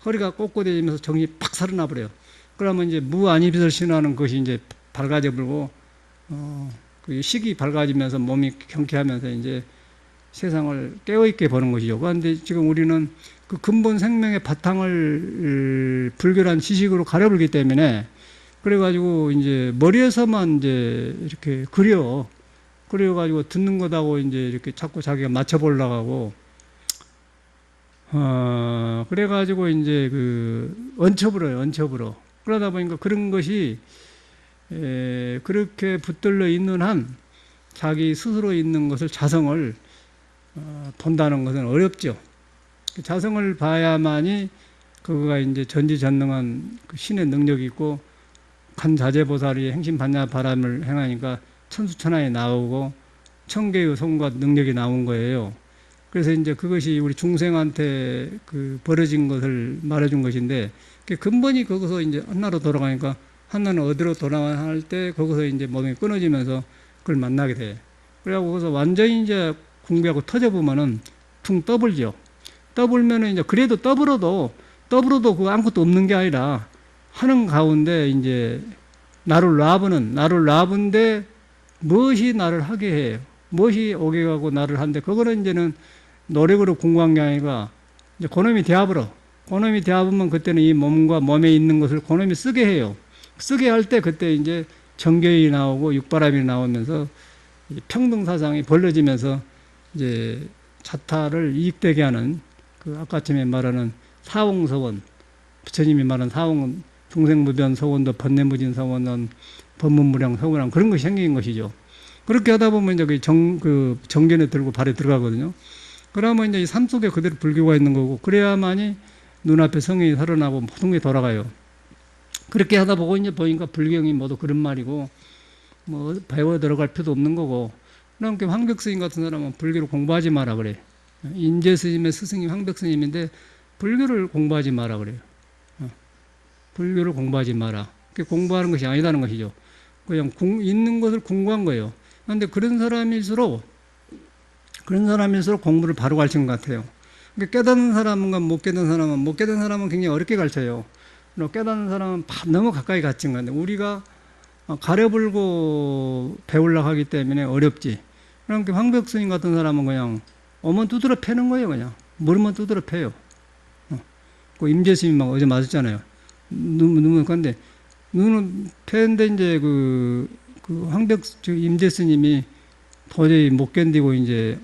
허리가 꼿꼿해지면서 정신이 팍 살아나 버려요. 그러면 이제 무아니비설 신화는 것이 이제 밝아져 버리고 그 식이 밝아지면서 몸이 경쾌하면서 이제 세상을 깨어있게 보는 것이죠. 그런데 지금 우리는 그 근본 생명의 바탕을 불결한 지식으로 가려버리기 때문에 그래가지고 이제 머리에서만 이제 이렇게 그려가지고 듣는 것하고 이제 이렇게 자꾸 자기가 맞춰보려고 하고, 그래가지고 이제 그 얹혀버려. 그러다 보니까 그런 것이 그렇게 붙들려 있는 한 자기 스스로 있는 것을 자성을 본다는 것은 어렵죠. 자성을 봐야만이 그거가 이제 전지전능한 그 신의 능력이 있고 간자재보살이 행심반야 바람을 행하니까 천수천하에 나오고 천개의 손과 능력이 나온 거예요. 그래서 이제 그것이 우리 중생한테 그 벌어진 것을 말해준 것인데 그 근본이 거기서 이제 한나로 돌아가니까 한나는 어디로 돌아가야 할 때 거기서 이제 몸이 끊어지면서 그걸 만나게 돼. 그래갖고 거기서 완전히 이제 궁비하고 터져보면은 퉁 떠불죠. 떠불면은 이제 그래도 떠불어도 그거 아무것도 없는 게 아니라 하는 가운데 이제 나를 놔보는데 무엇이 나를 하게 해요. 무엇이 오게 가고 나를 하는데 그거는 이제는 노력으로 공부한 게 아니라 이제 그놈이 되어버려. 그놈이 되어보면 그때는 이 몸과 몸에 있는 것을 그놈이 쓰게 해요. 쓰게 할 때 그때 이제 정교히 나오고 육바람이 나오면서 평등사상이 벌어지면서 이제 자타를 이익되게 하는 그 아까쯤에 말하는 사홍서원, 부처님이 말한 사홍은 중생무변 서원도 번뇌무진 서원은 법문무량 서원한 그런 것이 생긴 것이죠. 그렇게 하다 보면 이제 그 정견에 들고 발에 들어가거든요. 그러면 이제 이 삶 속에 그대로 불교가 있는 거고, 그래야만이 눈앞에 성이 살아나고 모든 게 돌아가요. 그렇게 하다 보고 이제 보니까 불경이 모두 그런 말이고, 뭐 배워 들어갈 필요도 없는 거고, 그러니까 황벽스님 같은 사람은 불교를 공부하지 마라 그래. 인재스님의 스승이 황벽스님인데 불교를 공부하지 마라 그래요. 불교를 공부하지 마라. 공부하는 것이 아니다는 것이죠. 그냥 있는 것을 공부한 거예요. 그런데 그런 사람일수록 공부를 바로 가르치는 것 같아요. 그러니까 깨닫는 사람과 못 깨닫는 사람은 굉장히 어렵게 가르쳐요. 그리고 깨닫는 사람은 너무 가까이 갇힌 건데 우리가 가려불고 배우려고 하기 때문에 어렵지. 그러니까 황벽 스님 같은 사람은 그냥 오면 두드러 패는 거예요. 그냥 물으면 두드러 패요. 그 임재 스님 막 어제 맞았잖아요. 눈은 건데 눈은 패는데 이제 그 황벽 임재 스님이 도저히 못 견디고 이제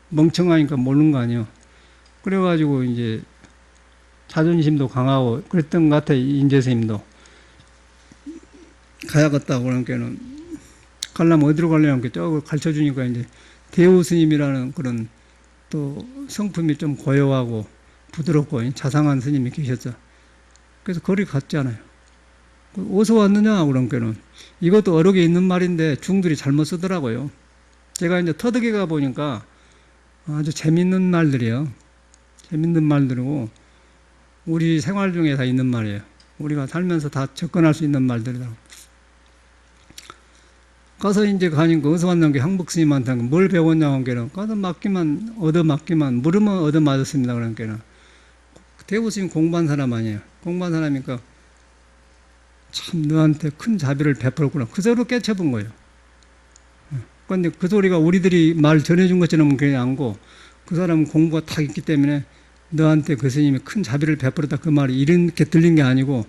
멍청하니까 모르는 거 아니에요. 그래가지고 이제 자존심도 강하고 그랬던 것 같아요. 임재 스님도 가야겠다고 그러니까는 가려면 어디로 가려면 저걸 가르쳐 주니까 이제 대우 스님이라는 그런 또 성품이 좀 고요하고 부드럽고 자상한 스님이 계셨죠. 그래서 거리 갔잖아요. 어디서 왔느냐 그러니까는 이것도 어록에 있는 말인데 중들이 잘못 쓰더라고요. 제가 이제 터득에 가 보니까 아주 재밌는 말들이에요. 재밌는 말들이고 우리 생활 중에 다 있는 말이에요. 우리가 살면서 다 접근할 수 있는 말들이다. 가서 이제 가니까 어디서 왔냐는 게 황복 스님한테 뭘 배웠냐고 하니까 가서 맡기만 물으면 얻어 맞았습니다. 그러니까 대구 스님 공부한 사람 아니에요. 공부한 사람이니까 참 너한테 큰 자비를 베풀었구나. 그 소리로 깨쳐본 거예요. 그런데 그 소리가 우리들이 말 전해준 것처럼 그냥 안고 그 사람은 공부가 딱 있기 때문에 너한테 그 스님이 큰 자비를 베풀었다 그 말이 이렇게 들린 게 아니고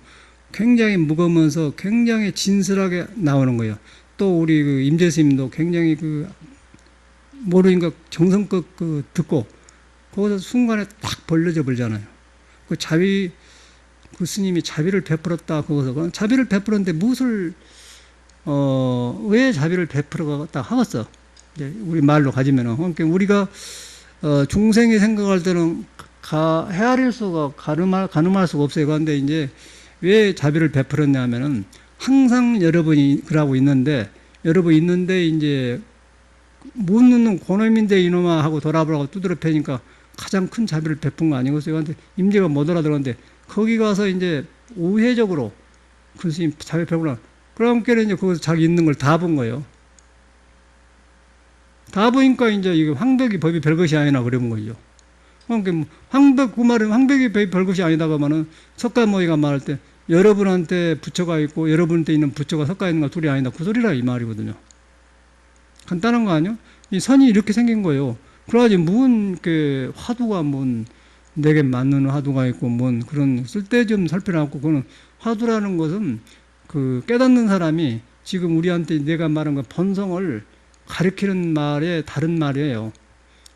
굉장히 무거우면서 굉장히 진솔하게 나오는 거예요. 또 우리 그 임재 스님도 굉장히 모르니까 정성껏 듣고 거기서 순간에 딱 벌려져 버리잖아요. 그 스님이 자비를 베풀었다 거기서 자비를 베풀었는데 무엇을 왜 자비를 베풀었다 하겠어? 이제 우리 말로 가지면은 그러니까 우리가 중생이 생각할 때는 헤아릴 수가 가늠할 수가 없어요. 그런데 이제 왜 자비를 베풀었냐면은 항상 여러분이 그러고 있는데 이제 묻는 놈 고놈인데 이놈아 하고 돌아보라고 두드려 패니까 가장 큰 자비를 베푼 거 아니겠어요? 근데 임재가 못 알아들었는데 거기 가서 이제 우회적으로 그 스님 자비 베풀어 그러니까 이제 거기서 자기 있는 걸 다 본 거예요. 다 보니까 이제 이게 황벽이 법이 별것이 아니나 그러는 거죠. 그러니까 그 말은 황벽이 법이 별것이 아니다가 말은 석가모니가 말할 때 여러분한테 부처가 있고 여러분한테 있는 부처가 석가 있는 거 둘이 아니다. 그 소리라 이 말이거든요. 간단한 거 아니요? 이 선이 이렇게 생긴 거예요. 그래가지고 화두가 내게 맞는 화두가 있고 그런 쓸데 좀 살펴놨고 그거는 화두라는 것은 그 깨닫는 사람이 지금 우리한테 내가 말한 그 본성을 가리키는 말의 다른 말이에요.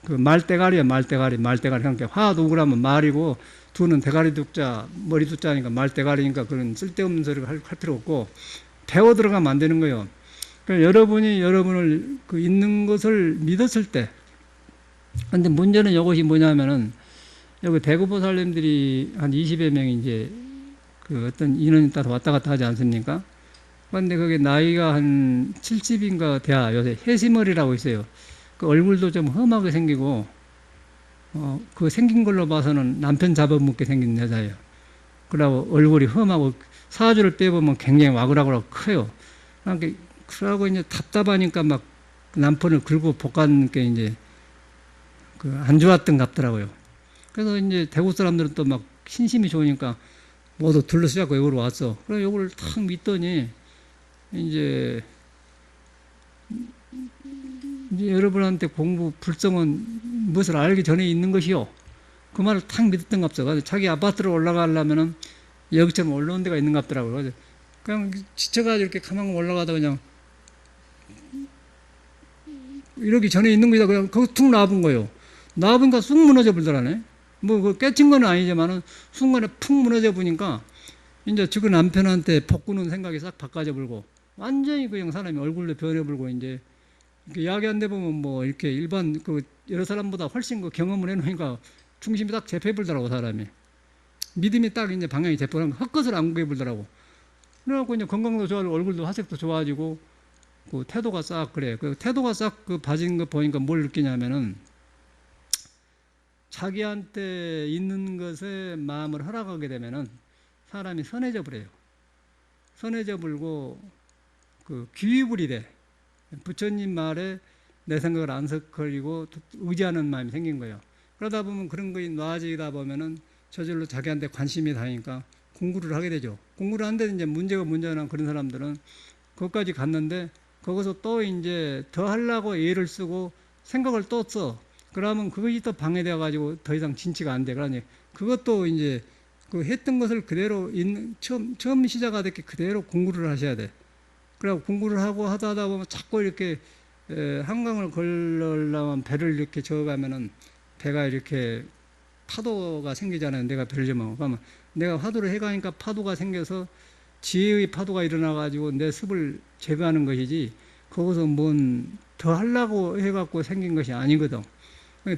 그 말대가리야, 말대가리. 그러니까 화두 그러면 말이고 두는 대가리 두자, 머리 두자니까 말대가리니까 그런 쓸데없는 소리를 할 필요 없고 배워 들어가면 안 되는 거예요. 그러니까 여러분이 여러분을 있는 것을 믿었을 때 근데 문제는 이것이 뭐냐면은 여기 대구보살님들이 한 20여 명이 이제 어떤 인원이 따라 왔다 갔다 하지 않습니까? 그런데 그게 나이가 한 70인가 돼야 요새 해시머리라고 있어요. 그 얼굴도 좀 험하게 생기고, 그 생긴 걸로 봐서는 남편 잡아먹게 생긴 여자예요. 그러고 얼굴이 험하고 사주를 빼보면 굉장히 와글와글 커요. 그러고 이제 답답하니까 막 남편을 긁고 볶아는 게 이제 안 좋았던 것 같더라고요. 그래서 이제 대구 사람들은 또 막 신심이 좋으니까 모두 둘러싸고 여기로 왔어. 그래서 여기를 탁 믿더니 이제 여러분한테 공부 불성은 무엇을 알기 전에 있는 것이요. 그 말을 탁 믿었던 것 같아요. 자기 아파트로 올라가려면은 여기처럼 올라온 데가 있는 것 같더라고요. 그래서 그냥 지쳐가지고 이렇게 가만 올라가다 그냥 이러기 전에 있는 거다. 그냥 거기 툭 나와본 거예요. 나와보니까 쑥 무너져 버리더라네. 깨친 건 아니지만은 순간에 푹 무너져 보니까 이제 지금 남편한테 복구는 생각이 싹 바꿔져 버리고 완전히 그냥 사람이 얼굴로 변해버리고 이제 이야기한 데 보면 이렇게 일반 여러 사람보다 훨씬 경험을 해놓으니까 중심이 딱 잡혀버리더라고 사람이. 믿음이 딱 이제 방향이 잡혀버리고 헛것을 안 구해버리더라고. 그래갖고 이제 건강도 좋아지고 얼굴도 화색도 좋아지고 태도가 싹 그래. 태도가 싹 봐진 거 보니까 뭘 느끼냐면은 자기한테 있는 것에 마음을 허락하게 되면은 사람이 선해져 버려요. 선해져 버리고 그 귀입이 돼. 부처님 말에 내 생각을 안 섞으리고 의지하는 마음이 생긴 거예요. 그러다 보면 그런 거에 놔지다 보면은 저절로 자기한테 관심이 다니까 공부를 하게 되죠. 공부를 하는데 이제 문제가 그런 사람들은 거기까지 갔는데 거기서 또 이제 더 하려고 애를 쓰고 생각을 또 써. 그러면 그것이 또 방해되어 가지고 더 이상 진치가 안 돼. 그러니 그것도 이제 그 했던 것을 그대로 처음 시작하듯이 그대로 공부를 하셔야 돼. 그래고 공부를 하고 하다 보면 자꾸 이렇게 한강을 걸으려면 배를 이렇게 저어가면은 배가 이렇게 파도가 생기잖아요. 내가 배를 저면 그러면 내가 화두를 해가니까 파도가 생겨서 지혜의 파도가 일어나가지고 내 습을 제거하는 것이지 거기서 뭔 더 하려고 해갖고 생긴 것이 아니거든.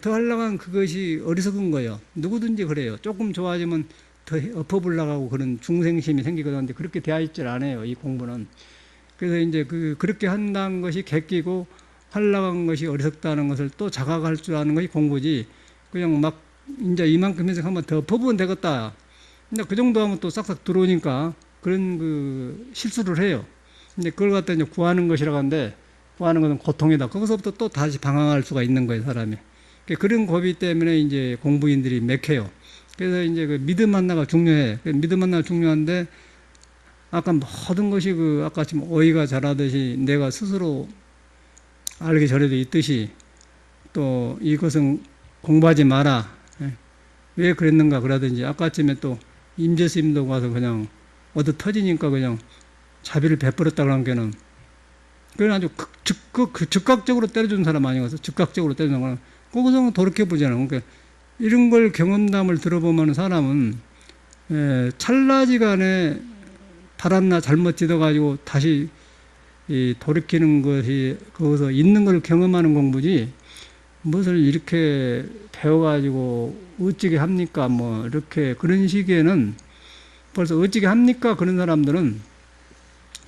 더 하려고 한 그것이 어리석은 거예요. 누구든지 그래요. 조금 좋아지면 더 엎어보려고 하고 그런 중생심이 생기거든. 근데 그렇게 되어 있질 않아요. 이 공부는. 그래서 이제 그렇게 한다는 것이 객기고 하려고 한 것이 어리석다는 것을 또 자각할 줄 아는 것이 공부지. 그냥 막 이제 이만큼 해서 한번 더 엎어보면 되겠다. 근데 그 정도 하면 또 싹싹 들어오니까 그런 그 실수를 해요. 근데 그걸 갖다 이제 구하는 것이라고 하는데 구하는 것은 고통이다. 거기서부터 또 다시 방황할 수가 있는 거예요, 사람이. 그런 고비 때문에 이제 공부인들이 맥혀요. 그래서 이제 그 믿음 하나가 중요해. 믿음 하나가 중요한데 아까 모든 것이 아까 지금 어이가 잘하듯이 내가 스스로 알기 전에도 있듯이 또 이것은 공부하지 마라. 왜 그랬는가 그러든지 아까쯤에 또 임재스님도 가서 그냥 얻어 터지니까 그냥 자비를 베풀었다고 한 게는 그건 아주 즉각적으로 때려준 사람 아니어서 즉각적으로 때려준 거는 거기서는 돌이켜보잖아요. 그러니까 이런 걸 경험담을 들어보면 사람은 찰나지간에 바람나 잘못 찢어가지고 다시 돌이키는 것이 거기서 있는 걸 경험하는 공부지 무엇을 이렇게 배워가지고 어찌게 합니까? 뭐 이렇게 그런 시기에는 벌써 어찌게 합니까? 그런 사람들은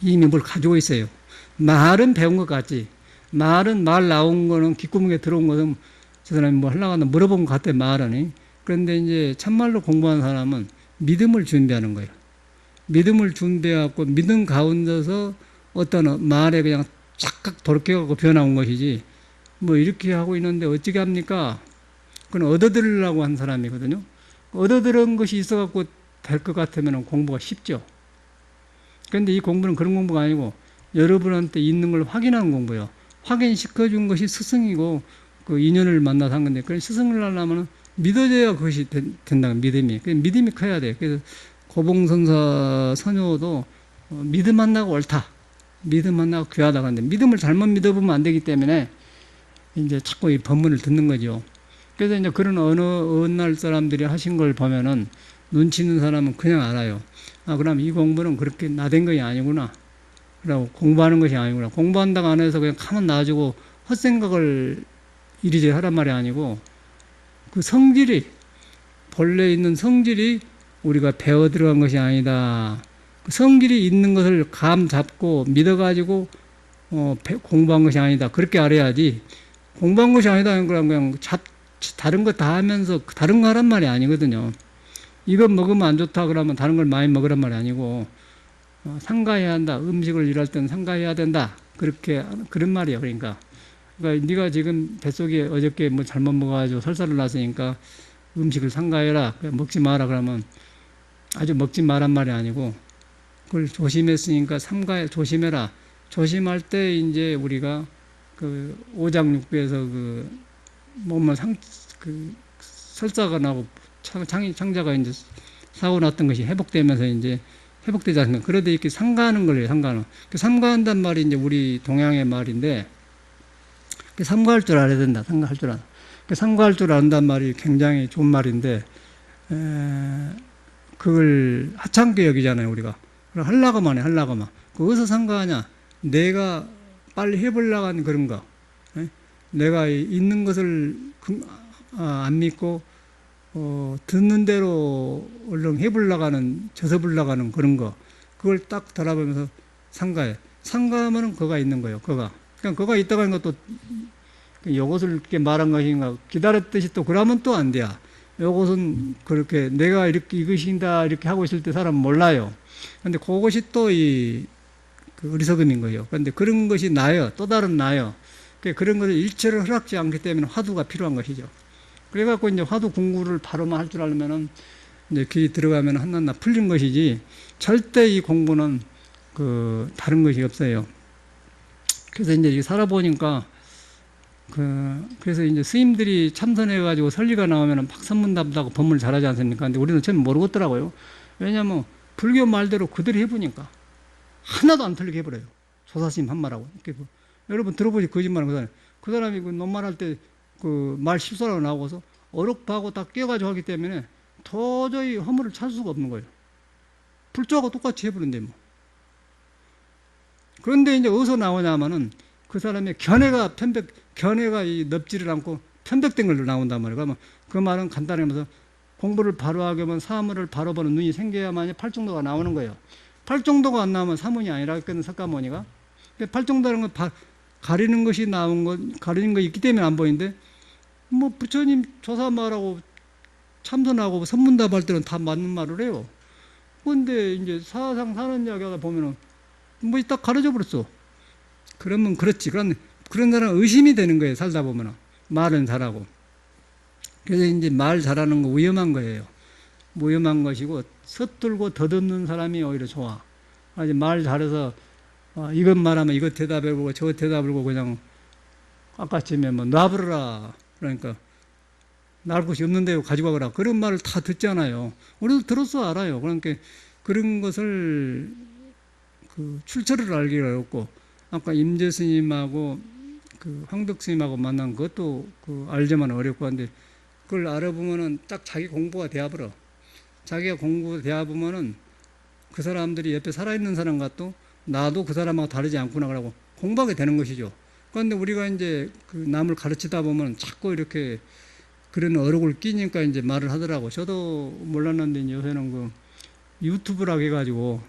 이미 뭘 가지고 있어요. 말은 배운 것 같지. 말은 말 나온 거는 귓구멍에 들어온 것은 저 사람이 뭐 하려고 하나 물어본 것 같아 말하니. 그런데 이제 참말로 공부하는 사람은 믿음을 준비하는 거예요. 믿음을 준비해갖고 믿음 가운데서 어떤 말에 그냥 착각 돌이켜갖고 변화온 것이지 뭐 이렇게 하고 있는데 어찌게 합니까? 그건 얻어들으려고 한 사람이거든요. 얻어들은 것이 있어갖고 될 것 같으면 공부가 쉽죠. 그런데 이 공부는 그런 공부가 아니고 여러분한테 있는 걸 확인하는 공부예요. 확인시켜준 것이 스승이고 그 인연을 만나서 한 건데 그런 스승을 하려면 믿어져야 그것이 된다. 믿음이. 믿음이 커야 돼. 그래서 고봉선사 선효도 믿음 만나고 옳다. 믿음 만나고 귀하다. 근데 믿음을 잘못 믿어보면 안 되기 때문에 이제 자꾸 이 법문을 듣는 거죠. 그래서 이제 그런 어느 날 사람들이 하신 걸 보면은 눈치 있는 사람은 그냥 알아요. 아, 그럼 이 공부는 그렇게 나댄 것이 아니구나. 그러고 공부하는 것이 아니구나. 공부한다고 안 해서 그냥 가만 놔주고 헛생각을 이리저리 하란 말이 아니고 그 성질이, 본래 있는 성질이 우리가 배워 들어간 것이 아니다. 그 성질이 있는 것을 감 잡고 믿어가지고 공부한 것이 아니다. 그렇게 알아야지. 공부한 것이 아니다. 그냥 다른 거 다 하면서 다른 거 하란 말이 아니거든요. 이거 먹으면 안 좋다 그러면 다른 걸 많이 먹으란 말이 아니고 상가해야 한다. 음식을 일할 때는 상가해야 된다. 그런 말이에요. 그러니까 네가 지금 뱃속에 어저께 뭐 잘못 먹어가지고 설사를 났으니까 음식을 상가해라. 먹지 마라 그러면 아주 먹지 마란 말이 아니고 그걸 조심했으니까 삼가해 조심해라. 조심할 때 이제 우리가 그 오장육부에서 그 몸을 설사가 나고 창자가 이제 사고 났던 것이 회복되면서 이제 회복되지 않습니까? 그러다 이렇게 삼가하는 거예요. 삼가는. 삼가한단 말이 이제 우리 동양의 말인데 삼가할 줄 알아야 된다. 삼가할 줄 알아. 삼가할 줄 안단 말이 굉장히 좋은 말인데 그걸 하찮게 여기잖아요. 우리가. 하려고만 해. 하려고만. 어디서 삼가하냐? 내가 빨리 해보려고 하는 그런 거. 내가 있는 것을 안 믿고 듣는 대로 얼른 해보려고 하는, 저서보려고 하는 그런 거. 그걸 딱 돌아보면서 삼가해. 삼가하면은 그가 있는 거예요. 그가. 그러니까 그가 있다고 하는 것도 요것을 이렇게 말한 것인가 기다렸듯이 또 그러면 또 안 돼요. 요것은 그렇게 내가 이렇게 이것인다 이렇게 하고 있을 때 사람은 몰라요. 근데 그것이 또 그 어리석음인 거예요. 그런데 그런 것이 나요. 또 다른 나요. 그런 것을 일체를 허락지 않기 때문에 화두가 필요한 것이죠. 그래갖고 이제 화두 공부를 바로만 할 줄 알면은 이제 길이 들어가면 한낱나 풀린 것이지 절대 이 공부는 그 다른 것이 없어요. 그래서 이제 살아보니까 그래서 이제 스님들이 참선해가지고 설리가 나오면은 박선문답하고 법문을 잘하지 않습니까? 근데 우리는 처음에 모르겠더라고요. 왜냐면 불교 말대로 그대로 해보니까 하나도 안 틀리게 해버려요. 조사스님 한 말하고. 여러분 들어보지 거짓말하는 거잖아요. 그 사람이 그 논말할 때 그 말 실수라고 나오고서 어록하고 다 끼어가지고 하기 때문에 도저히 허물을 찾을 수가 없는 거예요. 불조하고 똑같이 해버린대 뭐. 그런데 이제 어디서 나오냐면은 그 사람의 견해가 이 넓지를 않고 편백된 걸로 나온단 말이에요. 그러면 그 말은 간단하면서 공부를 바로 하게 하면 사물을 바로 보는 눈이 생겨야만이 팔정도가 나오는 거예요. 팔정도가 안 나오면 사문이 아니라 했거든, 석가모니가. 팔정도라는 건 가리는 것이 가리는 거 있기 때문에 안 보이는데, 뭐 부처님 조사 말하고 참선하고 선문답할 때는 다 맞는 말을 해요. 그런데 이제 사상 사는 이야기 하다 보면은 뭐 딱 가려져 버렸어. 그러면 그렇지. 그런 사람은 의심이 되는 거예요. 살다 보면은. 말은 잘하고. 그래서 이제 말 잘하는 거 위험한 거예요. 위험한 것이고, 서툴고 더듬는 사람이 오히려 좋아. 아직 말 잘해서, 이것 말하면 이것 대답해보고 저것 대답해보고 그냥, 아까쯤에 뭐, 놔버려라. 그러니까, 날 곳이 없는데 가지고 가거라. 그런 말을 다 듣잖아요. 우리도 들었어, 알아요. 그러니까, 그런 것을, 출처를 알기가 어렵고, 아까 임재 스님하고, 황덕 스님하고 만난 것도 알지만 어렵고 한데, 그걸 알아보면은 딱 자기 공부가 되어버려. 자기가 공부가 되어보면은 그 사람들이 옆에 살아있는 사람 같도 나도 그 사람하고 다르지 않구나 그러고 공부하게 되는 것이죠. 그런데 우리가 이제 남을 가르치다 보면 자꾸 이렇게 그런 어록을 끼니까 이제 말을 하더라고. 저도 몰랐는데 요새는 유튜브라고 해가지고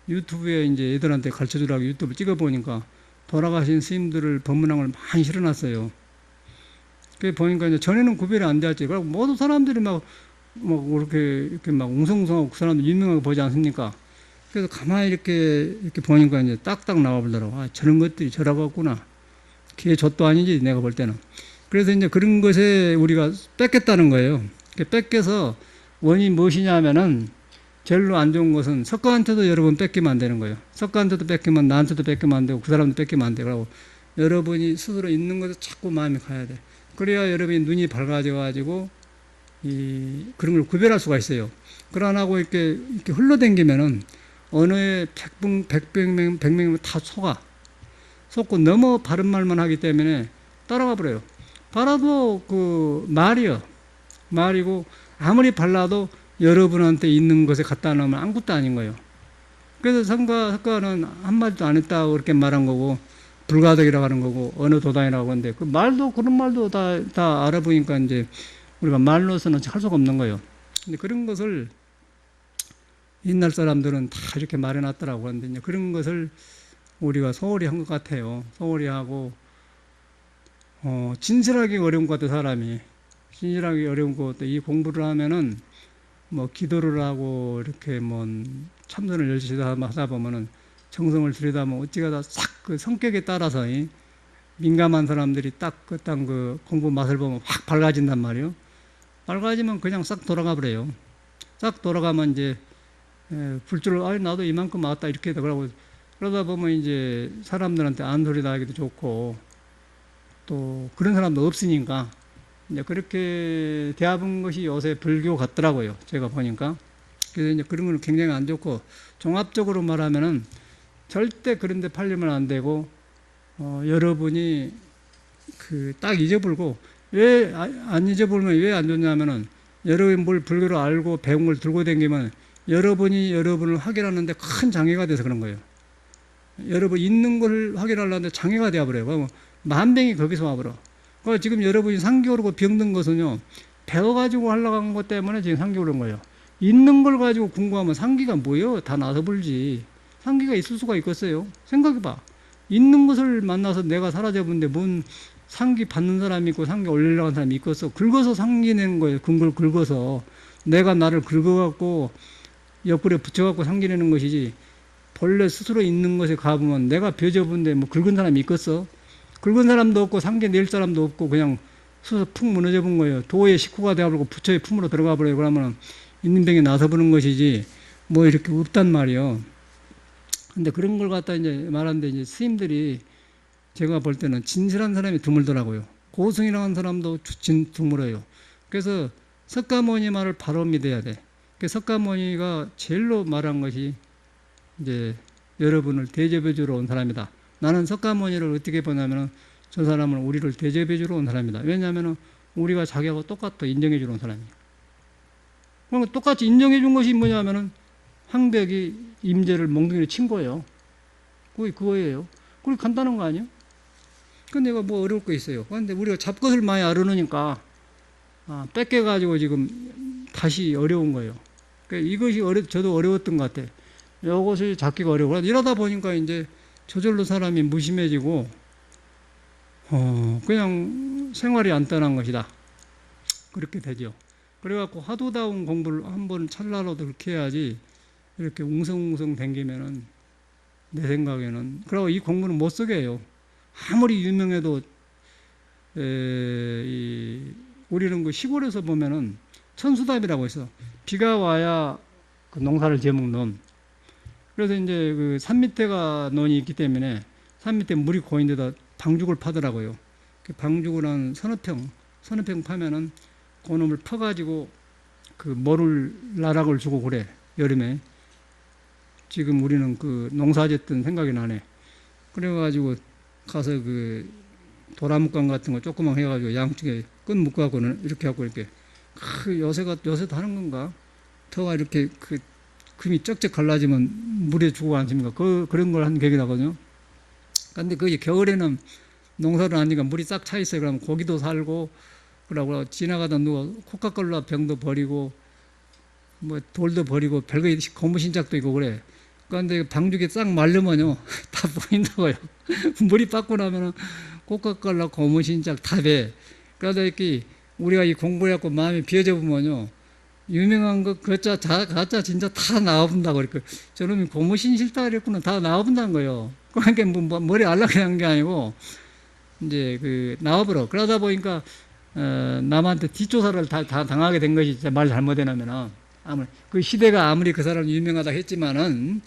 유튜브에 이제 애들한테 가르쳐 주라고 유튜브 찍어보니까 돌아가신 스님들을 법문항을 많이 실어놨어요. 그 보니까 이제 전에는 구별이 안 되었지. 그리고 모든 사람들이 이렇게 막 웅성웅성하고 그 사람들 유명하게 보지 않습니까? 그래서 가만히 이렇게 보니까 이제 딱딱 나와보더라고. 아, 저런 것들이 저라고 했구나. 그게 젖도 아니지, 내가 볼 때는. 그래서 이제 그런 것에 우리가 뺏겠다는 거예요. 뺏겨서 원인이 무엇이냐 하면은 제일로 안 좋은 것은 석가한테도 여러분 뺏기면 안 되는 거예요. 석가한테도 뺏기면 나한테도 뺏기면 안 되고 그 사람도 뺏기면 안 되고 여러분이 스스로 있는 것에 자꾸 마음이 가야 돼. 그래야 여러분이 눈이 밝아져가지고 그런 걸 구별할 수가 있어요. 그러나고 이렇게 흘러댕기면은 어느 에 백명 다 속고 너무 바른 말만 하기 때문에 따라가 버려요. 발라도 말이고 아무리 발라도 여러분한테 있는 것에 갖다 놓으면 아무것도 아닌 거예요. 그래서 석가는 한마디도 안 했다고 그렇게 말한 거고 불가덕이라고 하는 거고 어느 도단이라고 하는데 그 말도 그런 말도 다 알아보니까 이제 우리가 말로서는 할 수가 없는 거예요. 근데 그런 것을 옛날 사람들은 다 이렇게 말해놨더라고 하는데 이제 그런 것을 우리가 소홀히 한 것 같아요. 소홀히 하고 진실하게 어려운 것 같아 사람이. 진실하게 어려운 것 같아. 이 공부를 하면은 뭐 기도를 하고 이렇게 뭐 참선을 열심히 하다 보면은 정성을 들여다보면 어찌가다 싹 그 성격에 따라서 민감한 사람들이 딱 그 공부 맛을 보면 확 밝아진단 말이에요. 밝아지면 그냥 싹 돌아가 버려요. 싹 돌아가면 이제 불주를 나도 이만큼 왔다 이렇게 되더라고. 그러다 보면 이제 사람들한테 안소리 나기도 좋고 또 그런 사람도 없으니까 이제 그렇게 대합한 것이 요새 불교 같더라고요. 제가 보니까. 그래서 이제 그런 건 굉장히 안 좋고 종합적으로 말하면은 절대 그런 데 팔리면 안 되고 여러분이 딱 잊어버리고 왜 안 잊어버리면 왜 안 좋냐면은 여러분이 뭘 불교를 알고 배운 걸 들고 다니면 여러분이 여러분을 확인하는데 큰 장애가 돼서 그런 거예요. 여러분 있는 걸 확인하려는데 장애가 되어버려요. 그럼 만병이 거기서 와버려. 그러니까 지금 여러분이 상기 오르고 병든 것은요, 배워가지고 하려고 한 것 때문에 지금 상기 오른 거예요. 있는 걸 가지고 궁금하면 상기가 뭐예요? 다 나서 불지. 상기가 있을 수가 있겠어요? 생각해봐. 있는 것을 만나서 내가 사라져본데 뭔 상기 받는 사람이 있고 상기 올리려고 하는 사람이 있겠어. 긁어서 상기 내는 거예요. 근걸 긁어서. 내가 나를 긁어갖고 옆구리에 붙여갖고 상기 내는 것이지. 본래 스스로 있는 것에 가보면 내가 벼져본데 뭐 긁은 사람이 있겠어? 긁은 사람도 없고 상계 낼 사람도 없고 그냥 스스로 푹 무너져 본 거예요. 도의 식구가 되어버리고 부처의 품으로 들어가 버려요. 그러면 있는 병에 나서 보는 것이지 뭐 이렇게 없단 말이요. 근데 그런 걸 갖다 이제 말하는데 이제 스님들이 제가 볼 때는 진실한 사람이 드물더라고요. 고승이라는 사람도 드물어요. 그래서 석가모니 말을 바로 믿어야 돼. 그 석가모니가 제일로 말한 것이 이제 여러분을 대접해 주러 온 사람이다. 나는 석가모니를 어떻게 보냐면은 저 사람은 우리를 대접해 주러 온 사람이다. 왜냐하면은 우리가 자기하고 똑같아 인정해 주러 온 사람이야. 그럼 똑같이 인정해 준 것이 뭐냐면은 황벽이 임재를 몽둥이로 친 거예요. 그거예요. 그게 간단한 거 아니에요? 근데 내가 뭐 어려울 거 있어요. 근데 우리가 잡것을 많이 알아놓으니까 뺏겨가지고 지금 다시 어려운 거예요. 그러니까 이것이 저도 어려웠던 것 같아. 이것을 잡기가 어려워. 이러다 보니까 이제 저절로 사람이 무심해지고, 그냥 생활이 안 떠난 것이다. 그렇게 되죠. 그래갖고 화두다운 공부를 한번 찰나라도 그렇게 해야지, 이렇게 웅성웅성 댕기면은, 내 생각에는. 그리고 이 공부는 못 쓰게 해요. 아무리 유명해도, 우리는 그 시골에서 보면은 천수답이라고 있어. 비가 와야 그 농사를 지어먹는 놈. 그래서 이제 그 산 밑에가 논이 있기 때문에 산 밑에 물이 고인 데다 방죽을 파더라고요. 그 방죽을 한 서너 평 파면은 그 놈을 퍼가지고 그 모를 나락을 주고 그래. 여름에. 지금 우리는 그 농사 짓던 생각이 나네. 그래가지고 가서 그 도라묵감 같은 거 조그만 해가지고 양쪽에 끈 묶어갖고는 이렇게 하고 이렇게 요새도 하는 건가? 터가 이렇게 그 금이 쩍쩍 갈라지면 물에 주고 않습니까? 그런 걸 한 계획이 나거든요. 근데 그게 겨울에는 농사를 하니까 물이 싹 차 있어요. 그러면 고기도 살고, 그러고 지나가다 누가 코카콜라 병도 버리고, 뭐 돌도 버리고, 별거 고무신작도 있고 그래. 그런데 방죽이 싹 말르면요, 다 보인다고요. 물이 빠고 나면은 코카콜라 고무신작 다 배. 그러다 이렇게 우리가 이 공부해갖고 마음이 비어져 보면요, 유명한 거, 가짜 진짜 다 나와본다고 그랬고, 저놈이 고무신 싫다 그랬구나. 다 나와본다는 거예요. 그러니까 뭐 머리 알락한 게 아니고, 이제 나와버려. 그러다 보니까, 남한테 뒷조사를 다 당하게 된 것이 말 잘못해놓으면은, 그 시대가 아무리 그 사람 유명하다 했지만은,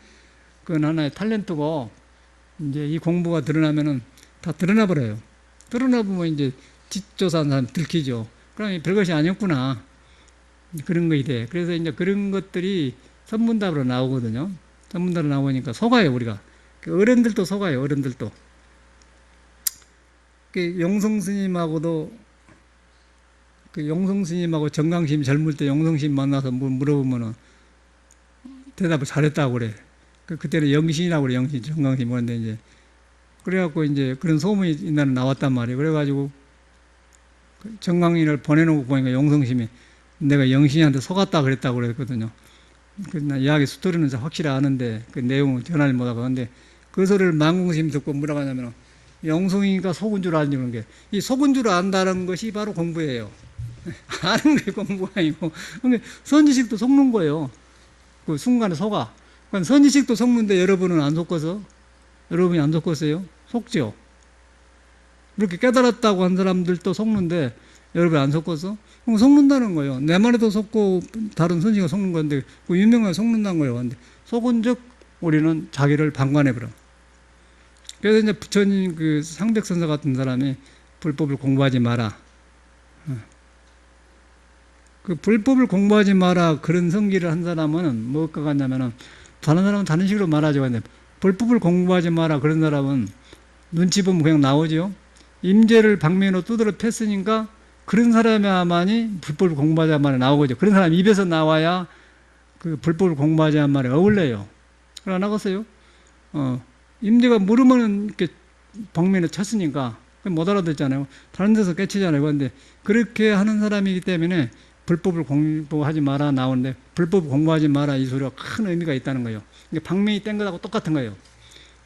그건 하나의 탤런트고, 이제 이 공부가 드러나면은 다 드러나버려요. 드러나보면 이제 뒷조사한 사람 들키죠. 그럼 별것이 아니었구나. 그런 것이 돼. 그래서 이제 그런 것들이 선문답으로 나오거든요. 선문답으로 나오니까 속아요, 우리가. 어른들도 속아요, 어른들도. 용성 스님하고도, 용성 스님하고 정강심 젊을 때 용성 스님 만나서 물어보면은 대답을 잘했다고 그래. 그때는 영신이라고 그래, 영신, 정강심. 그런데 이제, 그래갖고 이제 그런 소문이 옛날에 나왔단 말이에요. 그래가지고 정강인을 보내놓고 보니까 용성심이 내가 영신이한테 속았다 그랬다고 그랬거든요. 나 이야기 스토리는 확실히 아는데 그 내용을 전하지 못하고. 근데 그 소리를 만공스님 듣고 뭐라고 하냐면, 영성이가 속은 줄 아는 그런 게, 이 속은 줄 안다는 것이 바로 공부예요. 아는 게 공부가 아니고. 근데 선지식도 속는 거예요. 그 순간에 속아. 그러니까 선지식도 속는데 여러분은 안 속어서? 여러분이 안 속었어요? 속죠. 그렇게 깨달았다고 한 사람들도 속는데 여러분이 안 속어서? 그럼 속는다는 거예요. 내 말에도 속고 다른 선지가 속는 건데 그 유명한 속는다는 거예요. 근데 속은 즉 우리는 자기를 방관해버려. 그래서 이제 부처님 그 상백선사 같은 사람이 불법을 공부하지 마라. 그 불법을 공부하지 마라 그런 성기를 한 사람은 뭐가 같냐면은, 다른 사람은 다른 식으로 말하죠. 근데 불법을 공부하지 마라 그런 사람은 눈치 보면 그냥 나오죠. 임재를 방면으로 두드려 팼으니까 그런 사람이야만이 불법을 공부하자 말에 나오거든요. 그런 사람 입에서 나와야 그 불법을 공부하자 말에 어울려요. 그러나 나갔어요. 임재가 물으면 이렇게 방면에 쳤으니까 못 알아듣잖아요. 다른 데서 깨치잖아요. 그런데 그렇게 하는 사람이기 때문에 불법을 공부하지 마라 나오는데, 불법을 공부하지 마라 이 소리가 큰 의미가 있다는 거예요. 방면이 뗀 것하고 똑같은 거예요.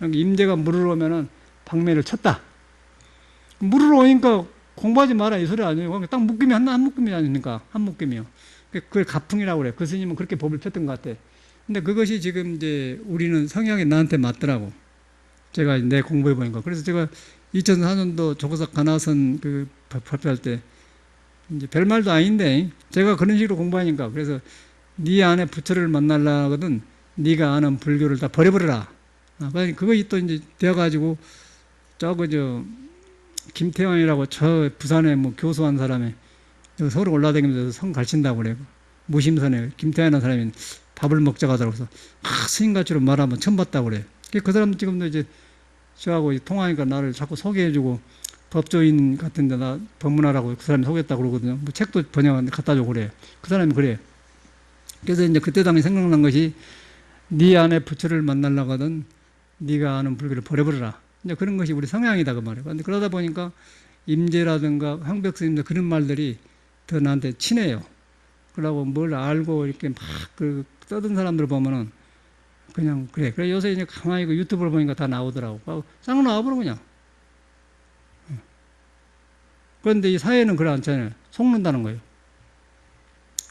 임재가 물으러 오면은 방면을 쳤다. 물으러 오니까 공부하지 마라 이 소리 아니에요. 딱 묶임이 한 묶임이 아닙니까? 한 묶임이요. 그걸 가풍이라고 그래요. 그 스님은 그렇게 법을 폈던 것 같아. 근데 그것이 지금 이제 우리는 성향이 나한테 맞더라고. 제가 내 공부해 보니까. 그래서 제가 2004년도 조고삭 가나선 그 발표할 때 이제 별말도 아닌데 제가 그런 식으로 공부하니까 그래서 네 안에 부처를 만나려거든 네가 아는 불교를 다 버려버려라. 그것이 또 이제 되어가지고 저 김태환이라고 저 부산에 뭐 교수한 사람이 서울 올라다니면서 성 가르친다고 그래요. 무심선에 김태환이라는 사람이 밥을 먹자고 하더라고. 그래서 스님같이로 말하면 처음 봤다고 그래. 그 사람 지금도 이제 저하고 통화하니까 나를 자꾸 소개해주고 법조인 같은데 나 법문하라고 그 사람이 소개했다고 그러거든요. 뭐 책도 번역하는데 갖다 주고 그래. 그 사람이 그래. 그래서 이제 그때 당시 생각난 것이 네 안에 부처를 만나려고 하던 네가 아는 불교를 버려버려라. 이제 그런 것이 우리 성향이다 그 말이에요. 근데 그러다 보니까 임재라든가 황벽 스님들 그런 말들이 더 나한테 친해요. 그러고 뭘 알고 이렇게 막 그 떠든 사람들 보면은 그냥 그래. 그래 요새 이제 가만히 그 유튜브를 보니까 다 나오더라고. 싹 나와버려 그냥. 그런데 이 사회는 그렇지 않잖아요. 속는다는 거예요.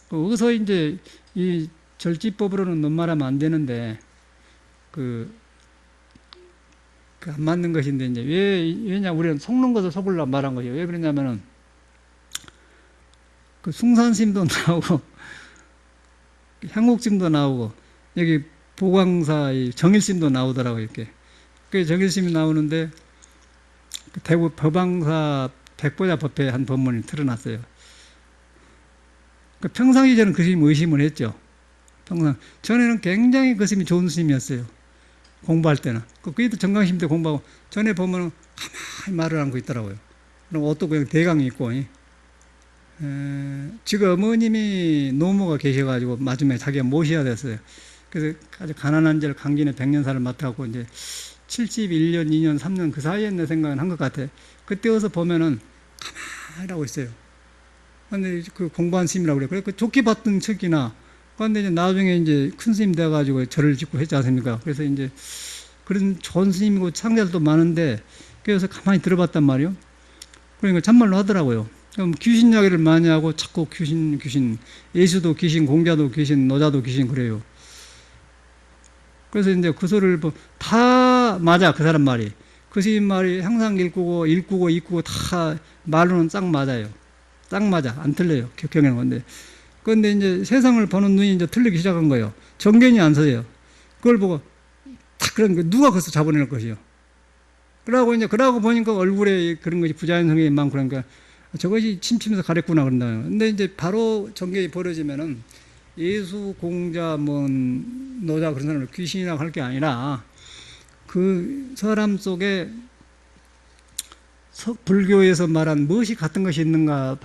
거기서 이제 이 절지법으로는 논말하면 안 되는데 안 맞는 것인데 이제 왜냐 우리는 속는 것을 속으려고 말한 거죠. 왜 그러냐면은 그 숭산심도 나오고 향옥심도 나오고 여기 보광사의 정일심도 나오더라고 이렇게. 그 정일심이 나오는데 그 대구 법왕사 백보자 법회 한 법문을 틀어놨어요. 평상시 저는 그 스님 의심을 했죠. 전에는 굉장히 그 스님이 좋은 스님이었어요. 공부할 때는. 그게도 정강심 때 공부하고 전에 보면 가만히 말을 하고 있더라고요. 그럼 옷도 그냥 대강이 있고. 지금 어머님이 노모가 계셔가지고 마지막에 자기가 모셔야 됐어요. 그래서 아주 가난한 절 강진의 백년사를 맡아갖고 이제 71년, 2년, 3년 그 사이에 내 생각은 한 것 같아. 그때 와서 보면은 가만히 하고 있어요. 근데 그 공부한 스님이라고 그래. 그 좋게 봤던 척이나, 그런데 이제 나중에 이제 큰 스님 돼가지고 절을 짓고 했지 않습니까? 그래서 이제 그런 좋은 스님이고 창자들도 많은데, 그래서 가만히 들어봤단 말이에요. 그러니까 참말로 하더라고요. 그럼 귀신 이야기를 많이 하고 자꾸 귀신, 예수도 귀신, 공자도 귀신, 노자도 귀신 그래요. 그래서 이제 그 소리를 다 맞아, 그 사람 말이. 그 스님 말이 항상 읽고 다 말로는 딱 맞아요. 딱 맞아. 안 틀려요. 격경하는 건데. 그런데 이제 세상을 보는 눈이 이제 틀리기 시작한 거예요. 정견이 안 서요. 그걸 보고 딱 그런 거 누가 거기서 잡아낼 것이요. 그러고 보니까 얼굴에 그런 것이 부자연성이 많고 그러니까 저것이 침침해서 가랬구나 그런다. 근데 이제 바로 정견이 벌어지면은 예수, 공자, 노자 그런 사람을 귀신이라고 할 게 아니라 그 사람 속에 불교에서 말한 무엇이 같은 것이 있는가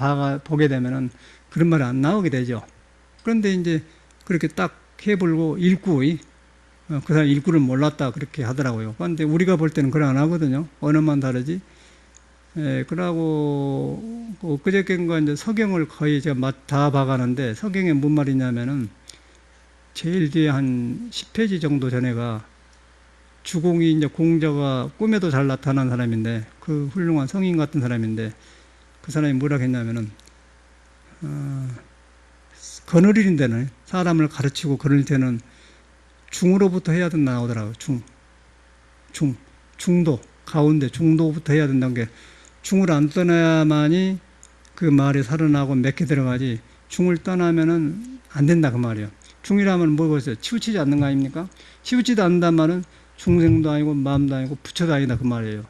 보게 되면은 그런 말이 안 나오게 되죠. 그런데 이제 그렇게 딱 해불고 그 사람 일구를 몰랐다 그렇게 하더라고요. 그런데 우리가 볼 때는 그래 안 하거든요. 언어만 다르지. 그러고 그저께인가 이제 서경을 거의 제가 다 봐가는데 서경에 뭔 말이냐면은 제일 뒤에 한 10페이지 정도 전에가 주공이 이제 공자가 꿈에도 잘 나타난 사람인데 그 훌륭한 성인 같은 사람인데 그 사람이 뭐라 했냐면은 거느리는 데는 사람을 가르치고 거느릴 때는 중으로부터 해야 된다 나오더라고요. 중도 가운데 중도부터 해야 된다는 게 중을 안 떠나야만이 그 말이 살아나고 맺게 들어가지 중을 떠나면은 안 된다 그 말이에요. 중이라면 뭐겠어요? 치우치지 않는 거 아닙니까? 치우치지 않는다는 말은 중생도 아니고 마음도 아니고 부처도 아니다 그 말이에요.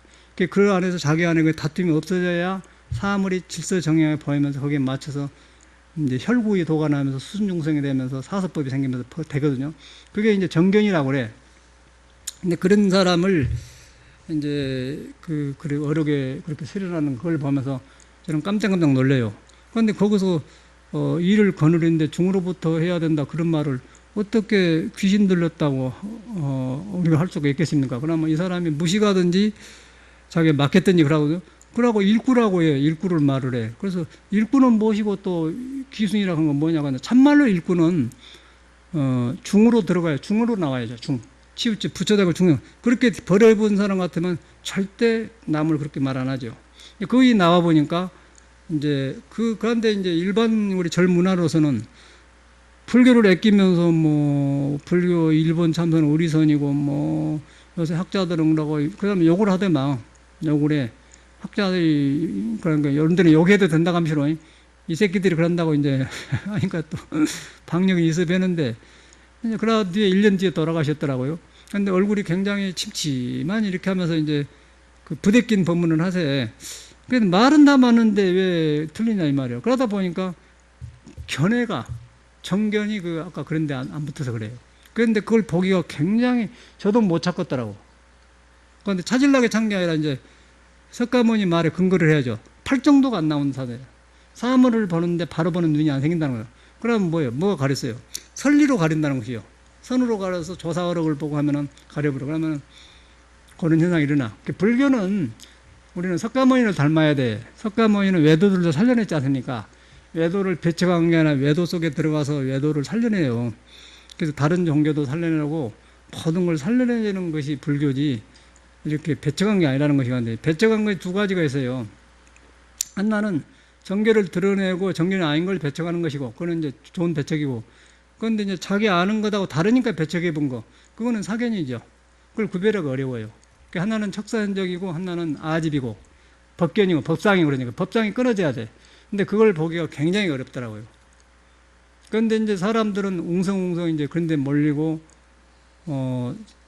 그 안에서 자기 안에 그 다툼이 없어져야 사물이 질서 정형에 보이면서 거기에 맞춰서 이제 혈구이 도가나면서 수순중생이 되면서 사서법이 생기면서 되거든요. 그게 이제 정견이라고 그래. 근데 그런 사람을 이제 어렵게 그렇게 세련하는 걸 보면서 저는 깜짝깜짝 놀래요. 그런데 거기서 일을 거느리는데 중으로부터 해야 된다 그런 말을 어떻게 귀신 들렸다고 우리가 할 수가 있겠습니까? 그러면 이 사람이 무식하든지 자기가 막혔든지 그러고 일구라고 해요. 일구를 말을 해. 그래서 일구는 무엇이고 또 기순이라고 하는 건 뭐냐고 하는데 참말로 일구는 중으로 들어가요. 중으로 나와야죠. 치우치 부처되고 중요. 그렇게 버려본 사람 같으면 절대 남을 그렇게 말 안 하죠. 거기 나와 보니까 이제 그런데 이제 일반 우리 절 문화로서는 불교를 아끼면서 뭐 불교 일본 참선 오리선이고 뭐 요새 학자들은 그러고 그다음에 욕을 하더만 욕을 해. 학자들이 그러니까 여러분들은 욕해도 된다고 하면서 이 새끼들이 그런다고 이제 하니까 또 박력이 있어 뵈는데 그러다 뒤에 1년 뒤에 돌아가셨더라고요. 근데 얼굴이 굉장히 침침한 이렇게 하면서 이제 그 부대낀 법문을 하세. 그래서 말은 다 맞는데 왜 틀리냐 이 말이에요. 그러다 보니까 견해가 정견이 그 아까 그런데 안 붙어서 그래요. 그런데 그걸 보기가 굉장히 저도 못 찾겠더라고. 그런데 찾으려고 찾은 게 아니라 이제 석가모니 말에 근거를 해야죠. 팔 정도가 안 나오는 사대예요. 사물을 보는데 바로 보는 눈이 안 생긴다는 거예요. 그러면 뭐예요? 뭐가 가렸어요? 선리로 가린다는 것이요. 선으로 가려서 조사어록을 보고 하면은 가려버려. 그러면 그런 현상이 일어나. 불교는 우리는 석가모니를 닮아야 돼. 석가모니는 외도들도 살려냈지 않습니까? 외도를 배척한 게 아니라 외도 속에 들어가서 외도를 살려내요. 그래서 다른 종교도 살려내고 모든 걸 살려내는 것이 불교지 이렇게 배척한 게 아니라는 것이건데 배척한 것이 두 가지가 있어요. 하나는 정견을 드러내고 정견이 아닌 걸 배척하는 것이고 그거는 이제 좋은 배척이고 그런데 이제 자기 아는 것하고 다르니까 배척해 본 거 그거는 사견이죠. 그걸 구별하기 어려워요. 그러니까 하나는 척사현적이고 하나는 아집이고 법견이고 법상이고 그러니까 법상이 끊어져야 돼. 근데 그걸 보기가 굉장히 어렵더라고요. 그런데 이제 사람들은 웅성웅성 이제 그런 데 몰리고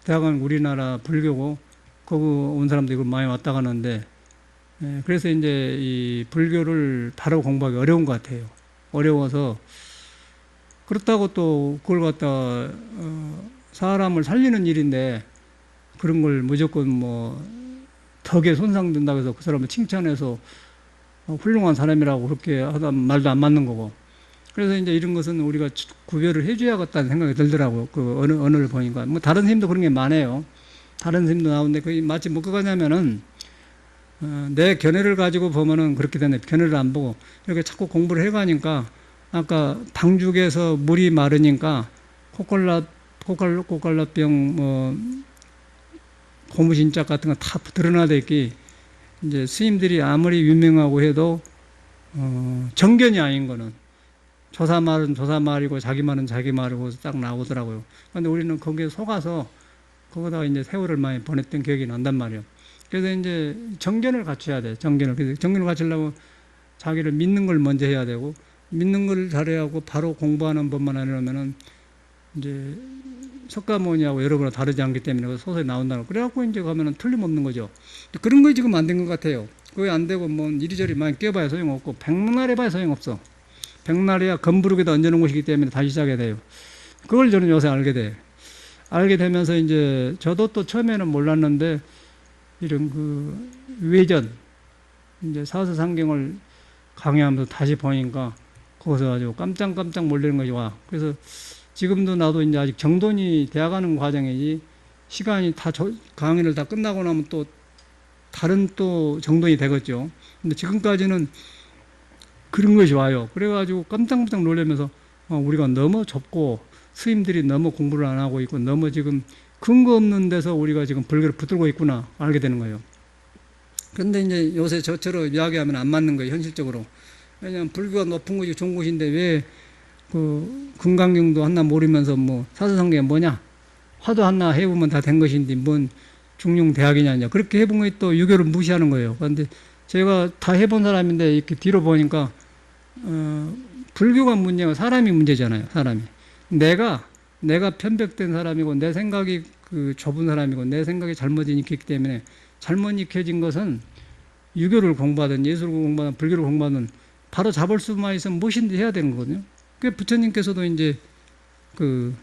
대학은 우리나라 불교고 거기 온 사람도 이걸 많이 왔다 가는데 그래서 이제 이 불교를 바로 공부하기 어려운 것 같아요. 어려워서 그렇다고 또 그걸 갖다 사람을 살리는 일인데 그런 걸 무조건 뭐 덕에 손상된다고 해서 그 사람을 칭찬해서 훌륭한 사람이라고 그렇게 하다 말도 안 맞는 거고. 그래서 이제 이런 것은 우리가 구별을 해줘야겠다는 생각이 들더라고요. 그 언어를 보니까. 뭐 다른 스님도 그런 게 많아요. 다른 스님도 나오는데 그게 마치 뭐가 가냐면은 내 견해를 가지고 보면은 그렇게 되네. 견해를 안 보고 이렇게 자꾸 공부를 해가니까 아까 방죽에서 물이 마르니까 코칼라병 뭐 고무신짝 같은 거 다 드러나돼 있기 이제 스님들이 아무리 유명하고 해도 정견이 아닌 거는 조사 말은 조사 말이고 자기 말은 자기 말이고 딱 나오더라고요. 그런데 우리는 거기에 속아서 거기다가 이제 세월을 많이 보냈던 기억이 난단 말이에요. 그래서 이제 정견을 갖춰야 돼. 그래서 정견을 갖추려면 자기를 믿는 걸 먼저 해야 되고 믿는 걸 잘해야 하고 바로 공부하는 법만 하려면은 이제 석가모니하고 여러분과 다르지 않기 때문에 소설이 나온다고. 그래갖고 이제 가면은 틀림없는 거죠. 그런 거 지금 안 된 것 같아요. 그게 안 되고 뭐 이리저리 많이 껴봐야 소용없고 백날 해봐야 소용없어. 백날이야 검부르기도 얹어놓은 것이기 때문에 다시 시작해야 돼요. 그걸 저는 요새 알게 돼요. 알게 되면서 이제 저도 또 처음에는 몰랐는데 이런 그 외전 이제 사서상경을 강의하면서 다시 보니까 거기서 아주 깜짝깜짝 놀라는 것이 와. 그래서 지금도 나도 이제 아직 정돈이 되어가는 과정이지 시간이 다 강의를 다 끝나고 나면 또 다른 또 정돈이 되겠죠. 근데 지금까지는 그런 것이 와요. 그래가지고 깜짝깜짝 놀라면서 우리가 너무 좁고 스님들이 너무 공부를 안 하고 있고 너무 지금 근거 없는 데서 우리가 지금 불교를 붙들고 있구나 알게 되는 거예요. 그런데 이제 요새 저처럼 이야기하면 안 맞는 거예요, 현실적으로. 왜냐하면 불교가 높은 것이 좋은 것인데 왜 그 금강경도 하나 모르면서 뭐 사서상경이 뭐냐? 화도 하나 해보면 다 된 것인데 뭔 중용대학이냐 그렇게 해본 것이 또 유교를 무시하는 거예요. 그런데 제가 다 해본 사람인데 이렇게 뒤로 보니까 불교가 문제가 사람이 문제잖아요. 사람이 내가 편백된 사람이고 내 생각이 그 좁은 사람이고 내 생각이 잘못 익혔기 때문에 잘못 익혀진 것은 유교를 공부하든 예술을 공부하든 불교를 공부하든 바로 잡을 수만 있으면 무엇인지 해야 되는 거거든요. 그 부처님께서도 이제 그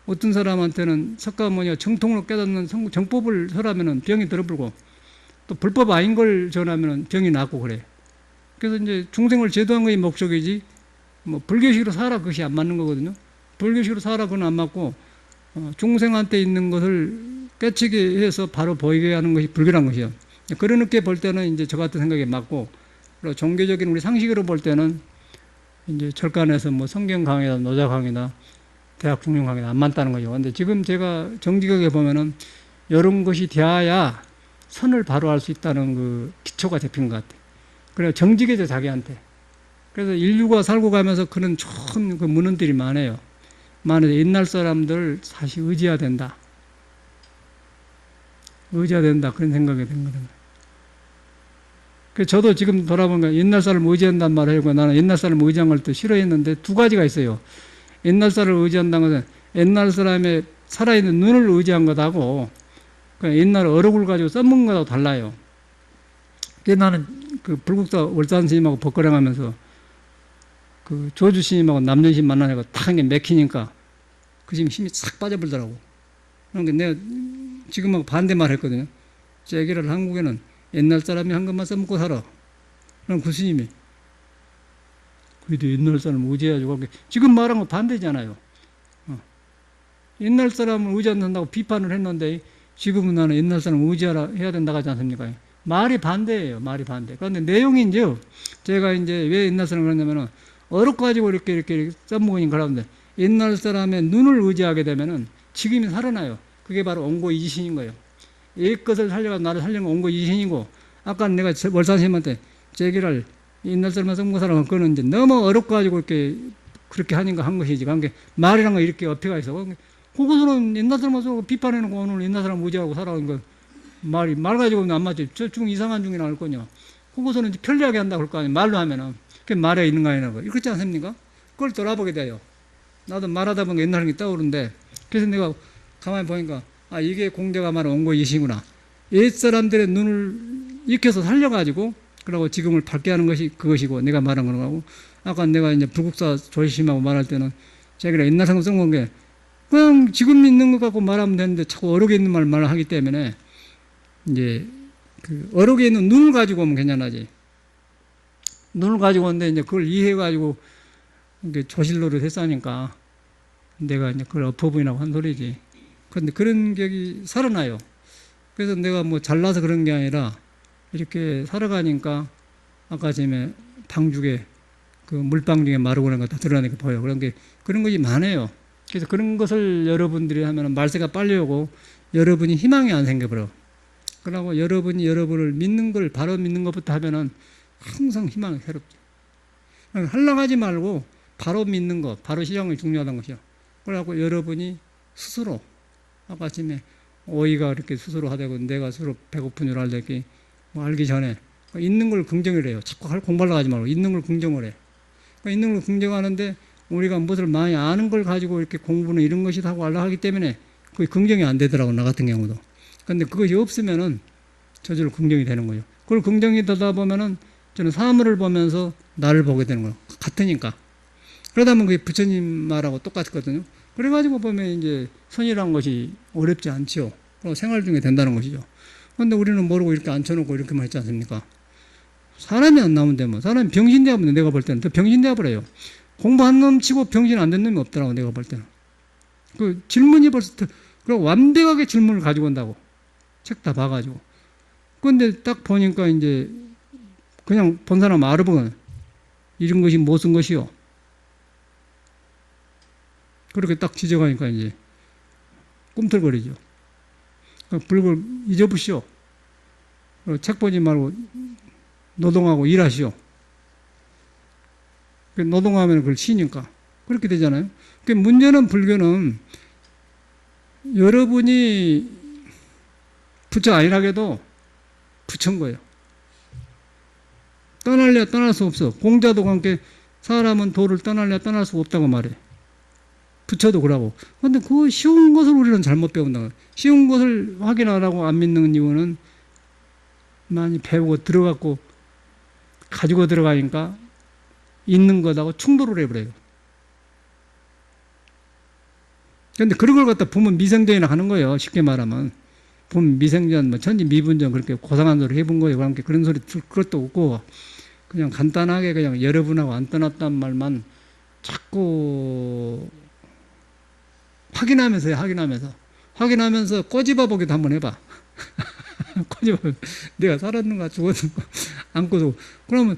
어떤 사람한테는 석가모니가 정통으로 깨닫는 정법을 설하면은 병이 들어불고 또 불법 아닌 걸 전하면은 병이 낫고 그래. 그래서 이제 중생을 제도한 것이 목적이지 뭐 불교식으로 살아 그것이 안 맞는 거거든요. 불교식으로 살아 그건 안 맞고 중생한테 있는 것을 깨치게 해서 바로 보이게 하는 것이 불교란 것이요. 그렇게 볼 때는 이제 저 같은 생각이 맞고 그리고 종교적인 우리 상식으로 볼 때는 이제 철간에서 뭐 성경 강의다 노자 강의다 대학 중용 강의다 안 맞다는 거죠. 근데 지금 제가 정직하게 보면은 이런 것이 돼야 선을 바로 할 수 있다는 그 기초가 잡힌 것 같아요. 그래 정직해져 자기한테. 그래서 인류가 살고 가면서 그런 좋은 그 문헌들이 많아요. 옛날 사람들 사실 의지해야 된다. 의지해야 된다. 그런 생각이 든 거예요. 그래서 저도 지금 돌아보니까 옛날 사람 의지한단 말을 하고 나는 옛날 사람 의지한 걸 또 싫어했는데 두 가지가 있어요. 옛날 사람을 의지한다는 것은 옛날 사람의 살아있는 눈을 의지한 것하고 옛날 어록을 가지고 써먹은 것하고 달라요. 그래서 나는 그 불국사 월산 스님하고 법거령 하면서 그 조주 스님하고 남전 스님 만나니까 탁 맥히니까 그 스님 힘이 싹 빠져버리더라고. 그러니까 내가 지금하고 반대말 했거든요. 제기를 한국에는 옛날 사람이 한 것만 써먹고 살아. 그럼 그 스님이 그래도 옛날 사람 의지해가지고 지금 말한 거 반대잖아요. 옛날 사람을 의지 안 한다고 비판을 했는데 지금은 나는 옛날 사람 의지하라 해야 된다고 하지 않습니까? 말이 반대예요. 말이 반대. 그런데 내용이 이제 제가 이제 왜 옛날 사람 그러냐면은 어록 가지고 이렇게 써먹으니까 그러는데 옛날 사람의 눈을 의지하게 되면은 지금이 살아나요. 그게 바로 옹고이지신인 거예요. 옛 것을 살려가 나를 살려는 옹고이지신이고 아까 내가 월산스님한테 제기를 옛날 사람만 써먹은 사람은 그거는 이제 너무 어록 가지고 이렇게 그렇게 하니까 한 것이지. 그러니까 말이란 거 이렇게 어폐가 있어. 그것은 옛날 사람만 써고 비판해놓고 오늘 옛날 사람 의지하고 살아오는 거 말 가지고는 안 맞지. 저 중 이상한 중이 나올 거냐. 그것은 이제 편리하게 한다 그럴 거 아니에요. 말로 하면은. 그게 말에 있는 거 아니냐고. 그렇지 않습니까? 그걸 돌아보게 돼요. 나도 말하다 보니까 옛날 게 떠오르는데 그래서 내가 가만히 보니까 아, 이게 공자가 말한 옹고이시구나. 옛 사람들의 눈을 익혀서 살려가지고 그러고 지금을 밝게 하는 것이 그것이고 내가 말한 거라고. 아까 내가 이제 불국사 조심하고 말할 때는 자기가 옛날 생각 쓴 게 그냥 지금 있는 것 갖고 말하면 되는데 자꾸 어록에 있는 말을 하기 때문에 이제 그 어록에 있는 눈을 가지고 오면 괜찮아지. 눈을 가지고 오는데 이제 그걸 이해해가지고 조실로를 했으니까 내가 이제 그걸 엎어부인하고 한 소리지. 그런데 그런 격이 살아나요. 그래서 내가 뭐 잘나서 그런 게 아니라 이렇게 살아가니까 아까 전에 방죽에 그 물방 중에 마르고 그런 거 다 드러나니까 보여. 그런 것이 많아요. 그래서 그런 것을 여러분들이 하면 말세가 빨리 오고 여러분이 희망이 안 생겨버려. 그러고 여러분이 여러분을 믿는 걸 바로 믿는 것부터 하면은 항상 희망이 새롭죠. 하려고 하지 말고 바로 믿는 것, 바로 시장이 중요하다는 것이요. 그래갖고 여러분이 스스로 아까 아침에 오이가 이렇게 스스로 하되고 내가 스스로 배고픈 줄 알게 뭐 알기 전에 있는 걸 긍정을 해요. 자꾸 공부하려고 하지 말고 있는 걸 긍정을 해. 있는 걸 긍정하는데 우리가 무엇을 많이 아는 걸 가지고 이렇게 공부는 이런 것이다 하고 하려고 하기 때문에 그게 긍정이 안 되더라고, 나 같은 경우도. 근데 그것이 없으면은 저절로 긍정이 되는 거예요. 그걸 긍정이 되다 보면은 저는 사물을 보면서 나를 보게 되는 거예요. 같으니까. 그러다 보면 그게 부처님 말하고 똑같거든요. 그래가지고 보면 이제 선이라는 것이 어렵지 않죠. 생활 중에 된다는 것이죠. 그런데 우리는 모르고 이렇게 앉혀놓고 이렇게만 했지 않습니까? 사람이 안 나오면 되면, 사람이 병신되어버려, 내가 볼 때는. 더 병신되어버려요. 공부한 놈 치고 병신 안 된 놈이 없더라고, 내가 볼 때는. 그 질문이 벌써, 그리고 완벽하게 질문을 가지고 온다고. 책 다 봐가지고. 근데 딱 보니까 이제, 그냥 본 사람 알아보면, 이런 것이 무슨 것이요? 그렇게 딱 지적하니까 이제, 꿈틀거리죠. 불을 잊어보시오. 책 보지 말고, 노동하고 일하시오. 노동하면 그걸 쉬니까. 그렇게 되잖아요. 문제는 불교는 여러분이 부처 아니라게도 부처인 거예요. 떠날래 떠날 수 없어. 공자도 함께 사람은 도를 떠날래 떠날 수 없다고 말해. 부처도 그러고. 그런데 그 쉬운 것을 우리는 잘못 배운다. 쉬운 것을 확인하라고 안 믿는 이유는 많이 배우고 들어갔고 가지고 들어가니까 있는 것하고 충돌을 해버려요. 그런데 그런 걸 갖다 보면 미생전이나 하는 거예요. 쉽게 말하면. 보면 미생전, 뭐 천지 미분전 그렇게 고상한 소리 해본 거예요. 그러니까 그런 소리 들 것도 없고 그냥 간단하게 그냥 여러분하고 안 떠났단 말만 자꾸 확인하면서 확인하면서 꼬집어 보기도 한번 해봐. 꼬집어 내가 살았는가 죽었는가 안고도 그러면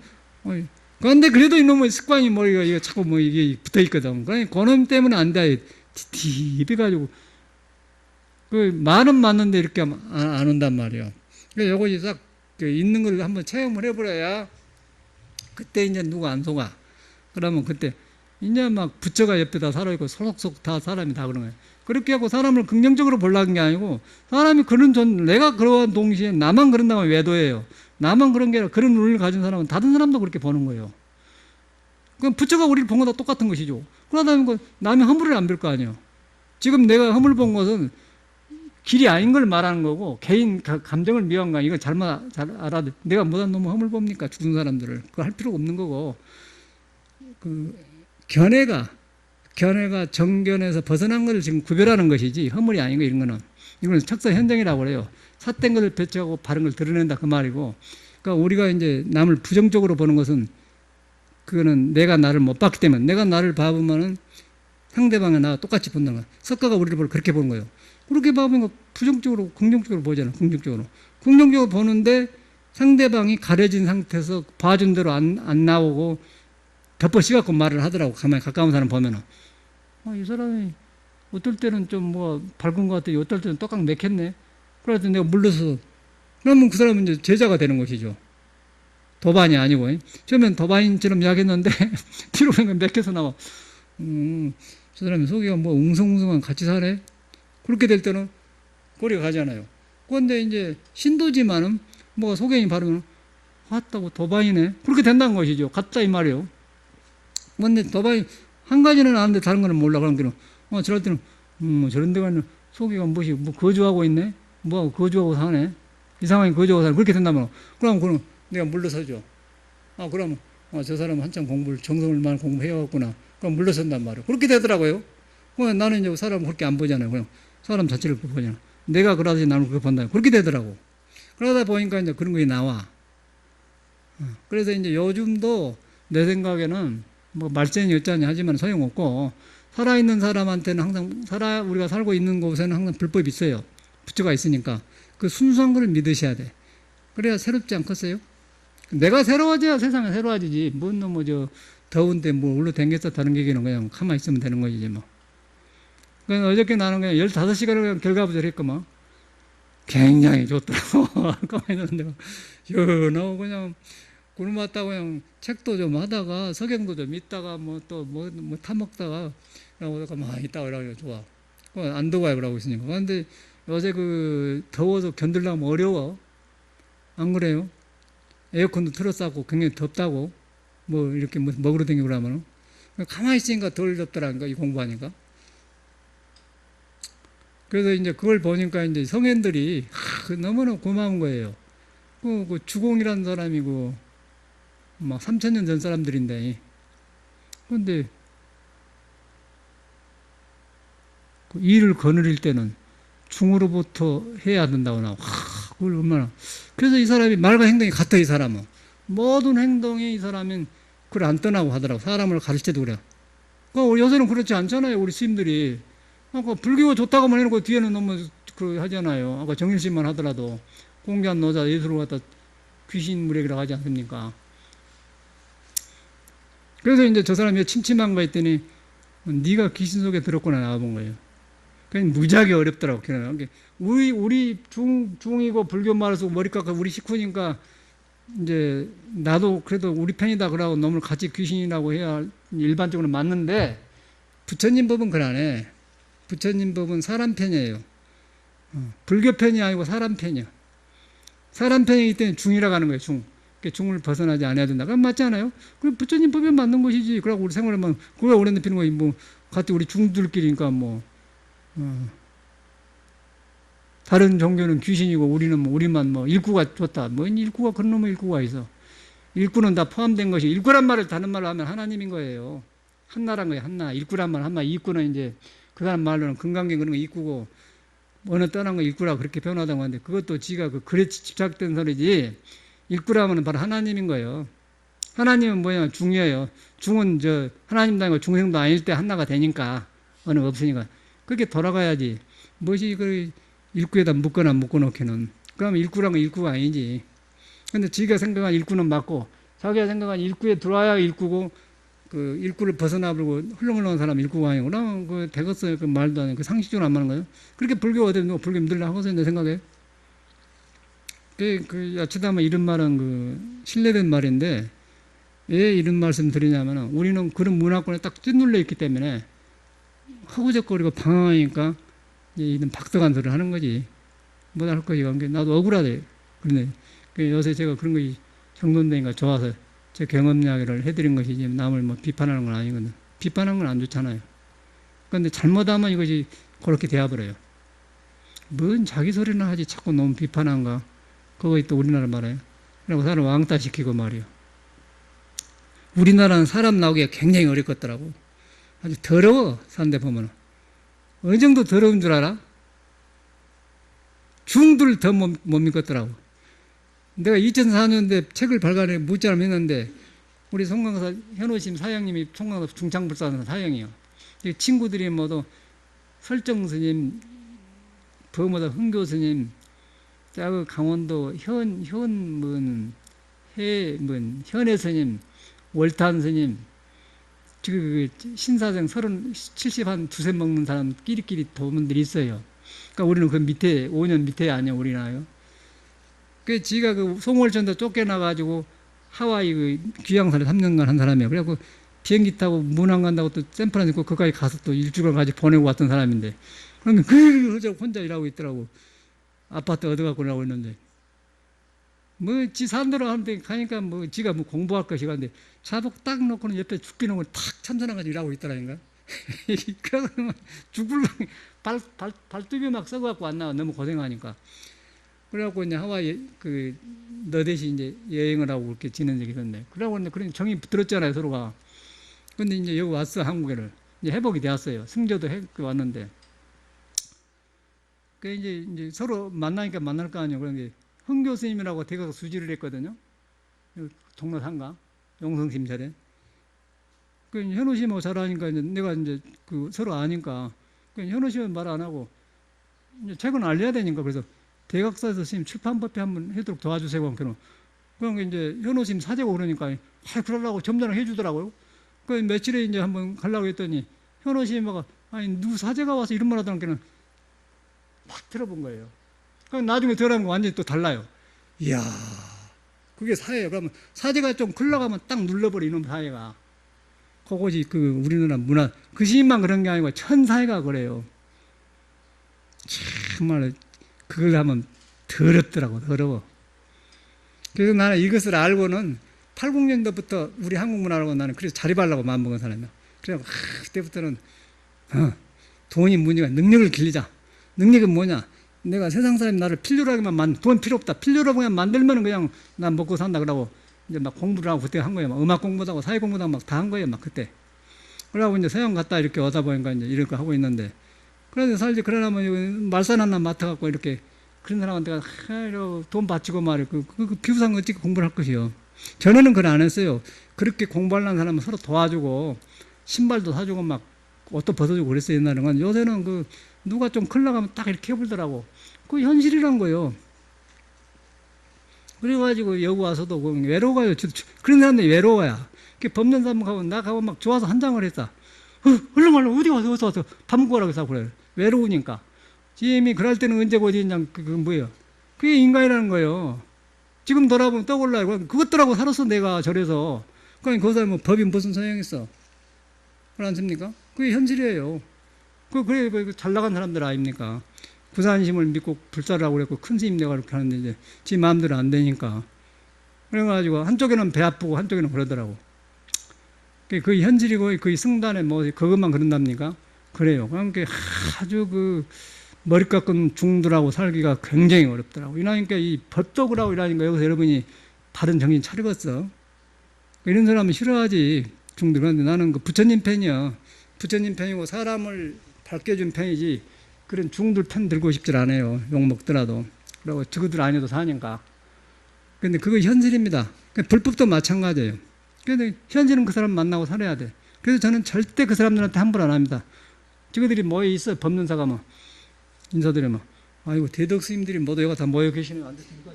그런데 그래도 이놈의 습관이 이거 자꾸 이게 붙어 있거든. 그러니까 그놈 때문에 안 돼. 딥해가지고 그 말은 맞는데 이렇게 안 온단 말이야. 그러니까 이것이 딱 있는 걸 한번 체험을 해버려야 그때 이제 누가 안 속아. 그러면 그때 이제 막 부처가 옆에다 살아있고 속속 다 사람이 다 그런 거예요. 그렇게 하고 사람을 긍정적으로 보려는 게 아니고 사람이 그런 내가 그러한 동시에 나만 그런다고 외도해요. 나만 그런 게 아니라 그런 눈을 가진 사람은 다른 사람도 그렇게 보는 거예요. 그럼 부처가 우리를 본 거다 똑같은 것이죠. 그러다 남이 허물을 안 볼 거 아니에요. 지금 내가 허물 본 것은 길이 아닌 걸 말하는 거고 개인 감정을 미워한 거야. 이걸 잘 알아야 돼. 내가 못한 놈을 허물 봅니까? 죽은 사람들을. 그거 할 필요가 없는 거고. 그 견해가 정견에서 벗어난 것을 지금 구별하는 것이지 허물이 아닌 거 이런 거는. 이거는 척사 현정이라고 그래요. 삿된 것을 배치하고 바른 걸 드러낸다 그 말이고. 그러니까 우리가 이제 남을 부정적으로 보는 것은 그거는 내가 나를 못 봤기 때문에 내가 나를 봐보면은 상대방이 나와 똑같이 본다는 거야. 석가가 우리를 그렇게 보는 거예요. 그렇게 봐보면 부정적으로, 긍정적으로 보잖아. 긍정적으로 보는데 상대방이 가려진 상태에서 봐준 대로 안 나오고 덮어 씌갖고 말을 하더라고. 가만히 가까운 사람 보면은. 이 사람이 어떨 때는 좀 뭐 밝은 것 같아. 어떨 때는 똑같 맥혔네. 그래서 내가 물러서. 그러면 그 사람은 이제 제자가 되는 것이죠. 도반이 아니고. 처음엔 도반인처럼 이야기했는데 뒤로 보면 맥혀서 나와. 저 사람이 속이가 뭐 웅성웅성한 같이 사네? 그렇게 될 때는 꼬리가 가잖아요. 그런데 이제 신도지만은 뭐가 소견이 바르면 왔다고 도반이네. 그렇게 된다는 것이죠. 같다 이 말이에요. 그런데 도반이 한 가지는 아는데 다른 거는 몰라. 그런 게는 저럴 때는 저런 데 가는 속이가 무엇이 뭐 거주하고 있네? 뭐하고 거주하고 사네? 이 상황이 거주하고 사네? 그렇게 된다면 그럼 내가 물러서죠. 그러면 저 사람은 한참 정성을 많이 공부해왔구나. 그럼 물러선단 말이에요. 그렇게 되더라고요. 나는 이제 사람을 그렇게 안 보잖아요. 그냥 사람 자체를 보잖아. 내가 그러듯이 나는 그렇게 본다. 그렇게 되더라고. 그러다 보니까 이제 그런 게 나와. 그래서 이제 요즘도 내 생각에는 뭐 말세니 어쩌니 하지만 소용없고 살아있는 사람한테는 항상 우리가 살고 있는 곳에는 항상 불법이 있어요. 부처가 있으니까 그 순수한 걸 믿으셔야 돼. 그래야 새롭지 않겠어요? 내가 새로워져야 세상이 새로워지지. 더운데 뭐 울러 댕겼어 다른 얘기는 그냥 가만히 있으면 되는 거지 뭐. 그냥 어저께 나는 그냥 15시간을 그냥 결과부절 했구만. 굉장히 좋더라고. 가만히 있는데 시원하고 그냥 굴 맞다가 그냥 책도 좀 하다가 석영도 좀 있다가 뭐 타먹다가 그러고 가만히 있다가 그러고 좋아. 안 더워요 그러고 있으니까. 그런데 요새 더워서 견딜려면 어려워. 안 그래요? 에어컨도 틀어싸고 굉장히 덥다고 뭐 이렇게 먹으러 다니고 그러면 가만히 있으니까 덜 덥더라니까 이 공부하니까. 그래서 이제 그걸 보니까 이제 성현들이 너무나 고마운 거예요. 그 주공이라는 사람이고 막 3000년 전 사람들인데 그런데 그 일을 거느릴 때는 중으로부터 해야 된다고 나와. 그걸 얼마나. 그래서 이 사람이 말과 행동이 같아, 이 사람은. 모든 행동이 이 사람은 그걸 안 떠나고 하더라고. 사람을 가르칠 때도 그래. 요새는 그렇지 않잖아요, 우리 스님들이. 불교가 좋다고만 해놓고 뒤에는 너무 하잖아요. 아까 정일심만 하더라도 공개한 노자 예수를 갖다 귀신 무력이라고 하지 않습니까? 그래서 이제 저 사람이 침침한 거 했더니 네가 귀신 속에 들었구나 나와본 거예요. 그냥 무지하게 어렵더라고. 우리 중이고 불교 말해서 머리 깎아 우리 식구니까 이제 나도 그래도 우리 편이다 그러고 놈을 같이 귀신이라고 해야 일반적으로 맞는데 부처님 법은 그러네. 부처님 법은 사람 편이에요. 불교 편이 아니고 사람 편이야. 사람 편이기 때문에 중이라고 하는 거예요. 중을 벗어나지 않아야 된다. 그럼 맞지 않아요? 그럼 부처님 법에 맞는 것이지. 그러고 우리 생활에만 그걸 오래 높이는 거지. 같이 우리 중들끼리니까 다른 종교는 귀신이고 우리만 일구가 좋다. 일구가 그런 놈의 일구가 있어. 일구는 다 포함된 것이 일구란 말을 다른 말로 하면 하나님인 거예요. 한나란 거예요. 한나. 일구란 말 한나. 일구는 이제 그 사람 말로는 금강경 그런 거 일구고 어느 떠난 거 일구라 그렇게 표현하다고 하는데 그것도 지가 글에 집착된 소리지. 일구라면 바로 하나님인 거예요. 하나님은 뭐냐 중이에요. 중은 하나님도 아니고 중생도 아닐 때 하나가 되니까 어느 없으니까 그렇게 돌아가야지. 무엇이 일구에다 묶어놓기는. 그러면 일구란 건 일구가 아니지. 근데 지가 생각한 일구는 맞고 자기가 생각한 일구에 들어와야 일구고 일구를 벗어나버리고 훌렁훌렁한 사람 일구가 아니고 그럼 되겠어요. 말도 안 해. 상식적으로 안 맞는 거예요. 그렇게 불교가 되면 불교 힘들라 하고서 내 생각에 야치다마 이런 말은 신뢰된 말인데 왜 이런 말씀 드리냐면 우리는 그런 문화권에 딱 찌눌려 있기 때문에 허구적거리고 방황하니까 이런 박덕한 소리를 하는 거지. 못할 거지. 나도 억울하대. 그런데 요새 제가 그런 거 정돈되니까 좋아서 제 경험 이야기를 해드린 것이지 남을 뭐 비판하는 건 아니거든. 비판하는 건 안 좋잖아요. 그런데 잘못하면 이것이 그렇게 되어버려요. 뭔 자기 소리나 하지 자꾸 너무 비판한가. 그거 또 우리나라 말이에요. 그리고 사람 왕따시키고 말이요. 우리나라는 사람 나오기가 굉장히 어렵겠더라고. 아주 더러워. 산데 보면 어느 정도 더러운 줄 알아? 중들 더 못 믿겠더라고. 내가 2004년도에 책을 발간해 무자를 했는데 우리 송강사 현호심 사장님이 송강사 중창불사는 사장이요. 친구들이 모두 설정 스님, 범어다 흥교 스님, 그 강원도 현문 현해 스님, 월탄 스님, 지금 신사생 70 한 두세 먹는 사람 끼리끼리 도문들이 있어요. 그러니까 우리는 그 밑에 5년 밑에 아니야 우리나라요. 그 지가 그 송월천도 쫓겨나가지고 하와이 그 귀향사를 3년간 한 사람이에요. 그래갖고 비행기 타고 문안 간다고 또 샌프란시스코 거기까지 가서 또 일주일간 같이 보내고 왔던 사람인데 그러면 혼자 일하고 있더라고. 아파트 얻어갖고 일하고 있는데 뭐 지 산대로 하는데 가니까 뭐 지가 뭐 공부할 것이 간데 자복 딱 놓고는 옆에 죽기 놓고 탁 참선해가지고 일하고 있더라니까. 그래서 죽을 발톱이 막 썩어갖고 안 나와. 너무 고생하니까. 그래갖고 이제 하와이 너 대신 이제 여행을 하고 그렇게 지낸 적이 있었네. 그러고 이제 그런 정이 들었잖아요, 서로가. 근데 이제 여기 왔어, 한국에를. 이제 회복이 되었어요. 승조도 왔는데. 그 이제 서로 만나니까 만날 거 아니에요. 그런 게 흥 교수님이라고 대가서 수지를 했거든요. 동로 상가, 용성심찰에. 그 현우씨하고 잘하니까 이제 내가 이제 서로 아니까. 현우씨는 말 안 하고 이제 책은 알려야 되니까 그래서 대각사에서 선생님 출판법에 한번 해도록 도와주세요. 그럼 이제 현우님 사재고 그러니까 그러려고 점잖게 해주더라고요. 그 며칠에 이제 한번 가려고 했더니 현우님가 아니 누구 사재가 와서 이런 말 하더니까는 막 들어본 거예요. 그럼 나중에 들어가면 완전히 또 달라요. 이야, 그게 사예요. 그러면 사재가 좀 흘러가면 딱 눌러버려 이놈 사예가. 그것이 우리나라 문화. 그 시인만 그런 게 아니고 천 사회가 그래요. 정말 그걸 하면 더럽더라고, 더러워. 그래서 나는 이것을 알고는 80년도부터 우리 한국 문화라고 나는 그래서 자립하려고 마음먹은 사람이야. 그래서 그때부터는 돈이 문제가 능력을 길리자. 능력은 뭐냐? 내가 세상 사람이 나를 필요로 하기만 돈 필요 없다. 필요로 그냥 만들면 그냥 난 먹고 산다 그러고 이제 막 공부를 하고 그때 한 거예요. 막 음악 공부도 하고 사회 공부도 하고 막 다 한 거예요. 막 그때. 그러고 이제 서양 갔다 이렇게 오다 보니까 이제 이렇게 하고 있는데 그래서 살지 그러려면 말산 하나 맡아갖고 이렇게 그런 사람한테 돈 바치고 말이에요. 그 비우상 어떻게 공부를 할 것이요. 전에는 그걸 안 했어요. 그렇게 공부하려는 사람은 서로 도와주고 신발도 사주고 막 옷도 벗어주고 그랬어요. 옛날에는. 요새는 누가 좀 클 나가면 딱 이렇게 해보더라고. 그 현실이란 거예요. 그래가지고 여기 와서도 외로워요. 그런 사람들이 외로워요. 법년 사람 가고 나 가고 막 좋아서 한장을 했어. 얼른 어디 와서 밥 먹고 가라고 해서 그래. 외로우니까. 지금이 그럴 때는 언제 어디 있냐, 뭐예요. 그게 인간이라는 거예요. 지금 돌아보면 떠올라요. 그것들하고 살았어, 내가 저래서. 그러니까 그 사람은 법이 무슨 소용이 있어. 그렇지 않습니까? 그게 현실이에요. 그래, 잘 나간 사람들 아닙니까? 구산심을 믿고 불사를 하고 그랬고, 큰 스님 내가 그렇게 하는데, 이제, 지 마음대로 안 되니까. 그래가지고, 한쪽에는 배 아프고, 한쪽에는 그러더라고. 그게 현실이고, 그 승단에 그것만 그런답니까? 그래요. 그러니까 아주 머리 깎은 중들하고 살기가 굉장히 어렵더라고. 이러니까 이 법독을 하고 이러니까 여기서 여러분이 바른 정신 차리겠어. 이런 사람은 싫어하지, 중들. 그런데 나는 부처님 팬이야. 부처님 팬이고 사람을 밝게준 팬이지, 그런 중들 편 들고 싶질 않아요. 욕 먹더라도. 그리고 저거들 아니어도 사니까. 근데 그거 현실입니다. 불법도 마찬가지예요. 근데 현실은 그 사람 만나고 살아야 돼. 그래서 저는 절대 그 사람들한테 함부로 안 합니다. 저거들이 모여 있어, 법문사가 뭐. 인사드리면, 아이고, 대덕 스님들이 모두 여기 다 모여 계시네요. 안 됐습니까?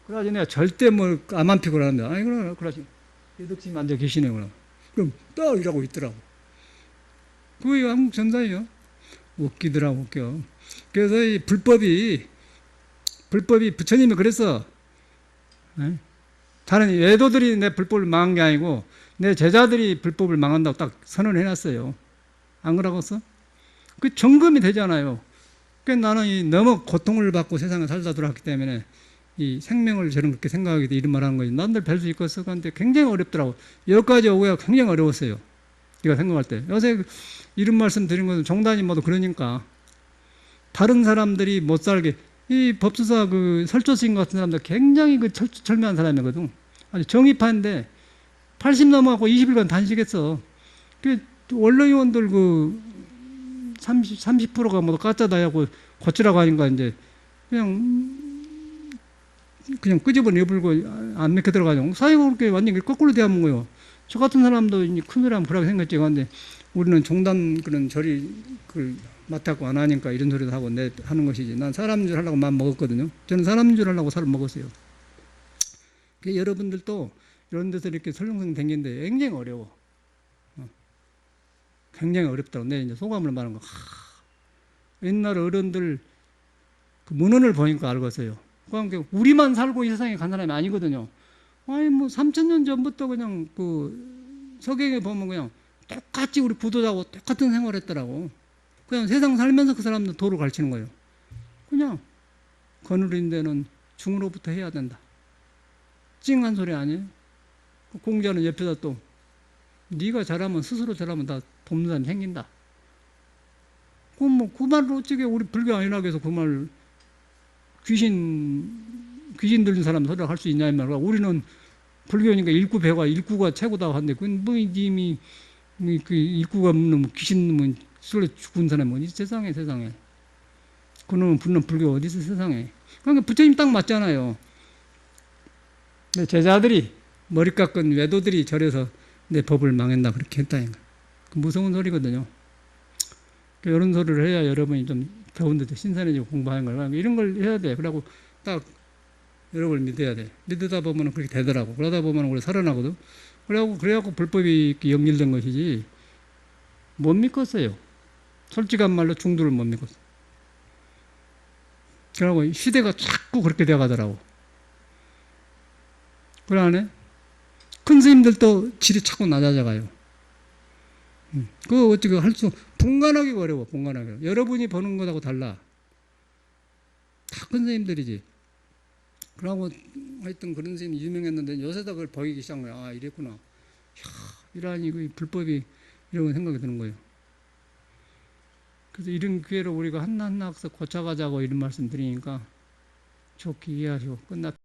그래가지고 내가 절대 암 안 피고 그러는데, 아이, 그러지. 대덕 스님 앉아 계시네요. 그럼 딱 이러고 있더라고. 그게 한국 전사예요. 웃기더라고, 웃겨. 그래서 이 불법이 부처님이 그래서, 다른 외도들이 내 불법을 망한 게 아니고 내 제자들이 불법을 망한다고 딱 선언해놨어요. 안 그러겠어? 그 점검이 되잖아요. 그러니까 나는 너무 고통을 받고 세상에 살다 들어왔기 때문에 이 생명을 저는 그렇게 생각하게 돼 이런 말 하는 거지. 남들 뵐 수 있겠어? 근데 굉장히 어렵더라고. 여기까지 오기가 굉장히 어려웠어요. 네가 생각할 때. 요새 이런 말씀 드린 것은 종단이 모두 그러니까 다른 사람들이 못 살게 이 법수사 그 설조스님 같은 사람들 굉장히 그 철저한 사람이거든. 아주 정의파인데 80 넘어가고 20일간 단식했어. 그 원로위원들 그 30%가 뭐 까짜다 하고 고치라고 하니까 이제 그냥 끄집어내 불고 안 맥혀 들어가죠. 사회가 그렇게 완전히 거꾸로 대하는 거예요. 저 같은 사람도 이제 큰 소리 하면 불하게 생겼지. 근데 우리는 종단 그런 절이 그 맡았고 안 하니까 이런 소리도 하고 내 하는 것이지. 난 사람인 줄 하려고 마음 먹었거든요. 저는 사람인 줄 하려고 살을 먹었어요. 여러분들도 이런 데서 이렇게 설렁설렁 댕기는데 굉장히 어려워. 굉장히 어렵다고. 내 이제 소감을 말하는 거. 옛날 어른들 그 문헌을 보니까 알겠어요. 그러니까 우리만 살고 이 세상에 간 사람이 아니거든요. 아니 뭐 3000년 전부터 그냥 그 서경에 보면 그냥 똑같이 우리 부도자고 똑같은 생활했더라고. 그냥 세상 살면서 그 사람들 도를 가르치는 거예요. 그냥 거느린 데는 중으로부터 해야 된다. 찡한 소리 아니에요? 공자는 옆에다 또 네가 잘하면 스스로 잘하면 다 돕는 사람이 생긴다. 그 말을 어떻게 우리 불교 아니라고 해서 그 말 귀신 들린 사람 소리를 할 수 있냐 이 말이야. 우리는 불교니까 일구가 최고다 하는데 그건 뭐 이미 그 일구가 없는 귀신 놈은 술래 죽은 사람이 어디 세상에. 그놈은 붙는 불교 어디 있어 세상에. 그러니까 부처님 딱 맞잖아요. 근데 제자들이 머리 깎은 외도들이 절에서 내 법을 망했나 그렇게 했다니까. 그 무서운 소리거든요. 이런 소리를 해야 여러분이 좀 더운데도 신선해지고 공부하는 거예요. 이런 걸 해야 돼. 그러고 딱 여러분을 믿어야 돼. 믿다 보면 그렇게 되더라고. 그러다 보면 우리 살아나거든. 그래갖고 불법이 연결된 것이지. 못 믿겠어요. 솔직한 말로 중도를 못 믿겠어. 그러고 시대가 자꾸 그렇게 돼가더라고. 그러네. 큰 스님들도 질이 자꾸 낮아져가요. 그거 어떻게 분간하기가 어려워, 분간하기가. 여러분이 보는 것하고 달라. 다 큰 스님들이지. 그러고 하여튼 그런 스님이 유명했는데 요새다 그걸 보이기 시작한 거야. 아, 이랬구나. 이야, 이러니 그 불법이 이런 생각이 드는 거예요. 그래서 이런 기회로 우리가 한나한나서 고쳐가자고 이런 말씀 드리니까 좋게 이해하시고 끝났다.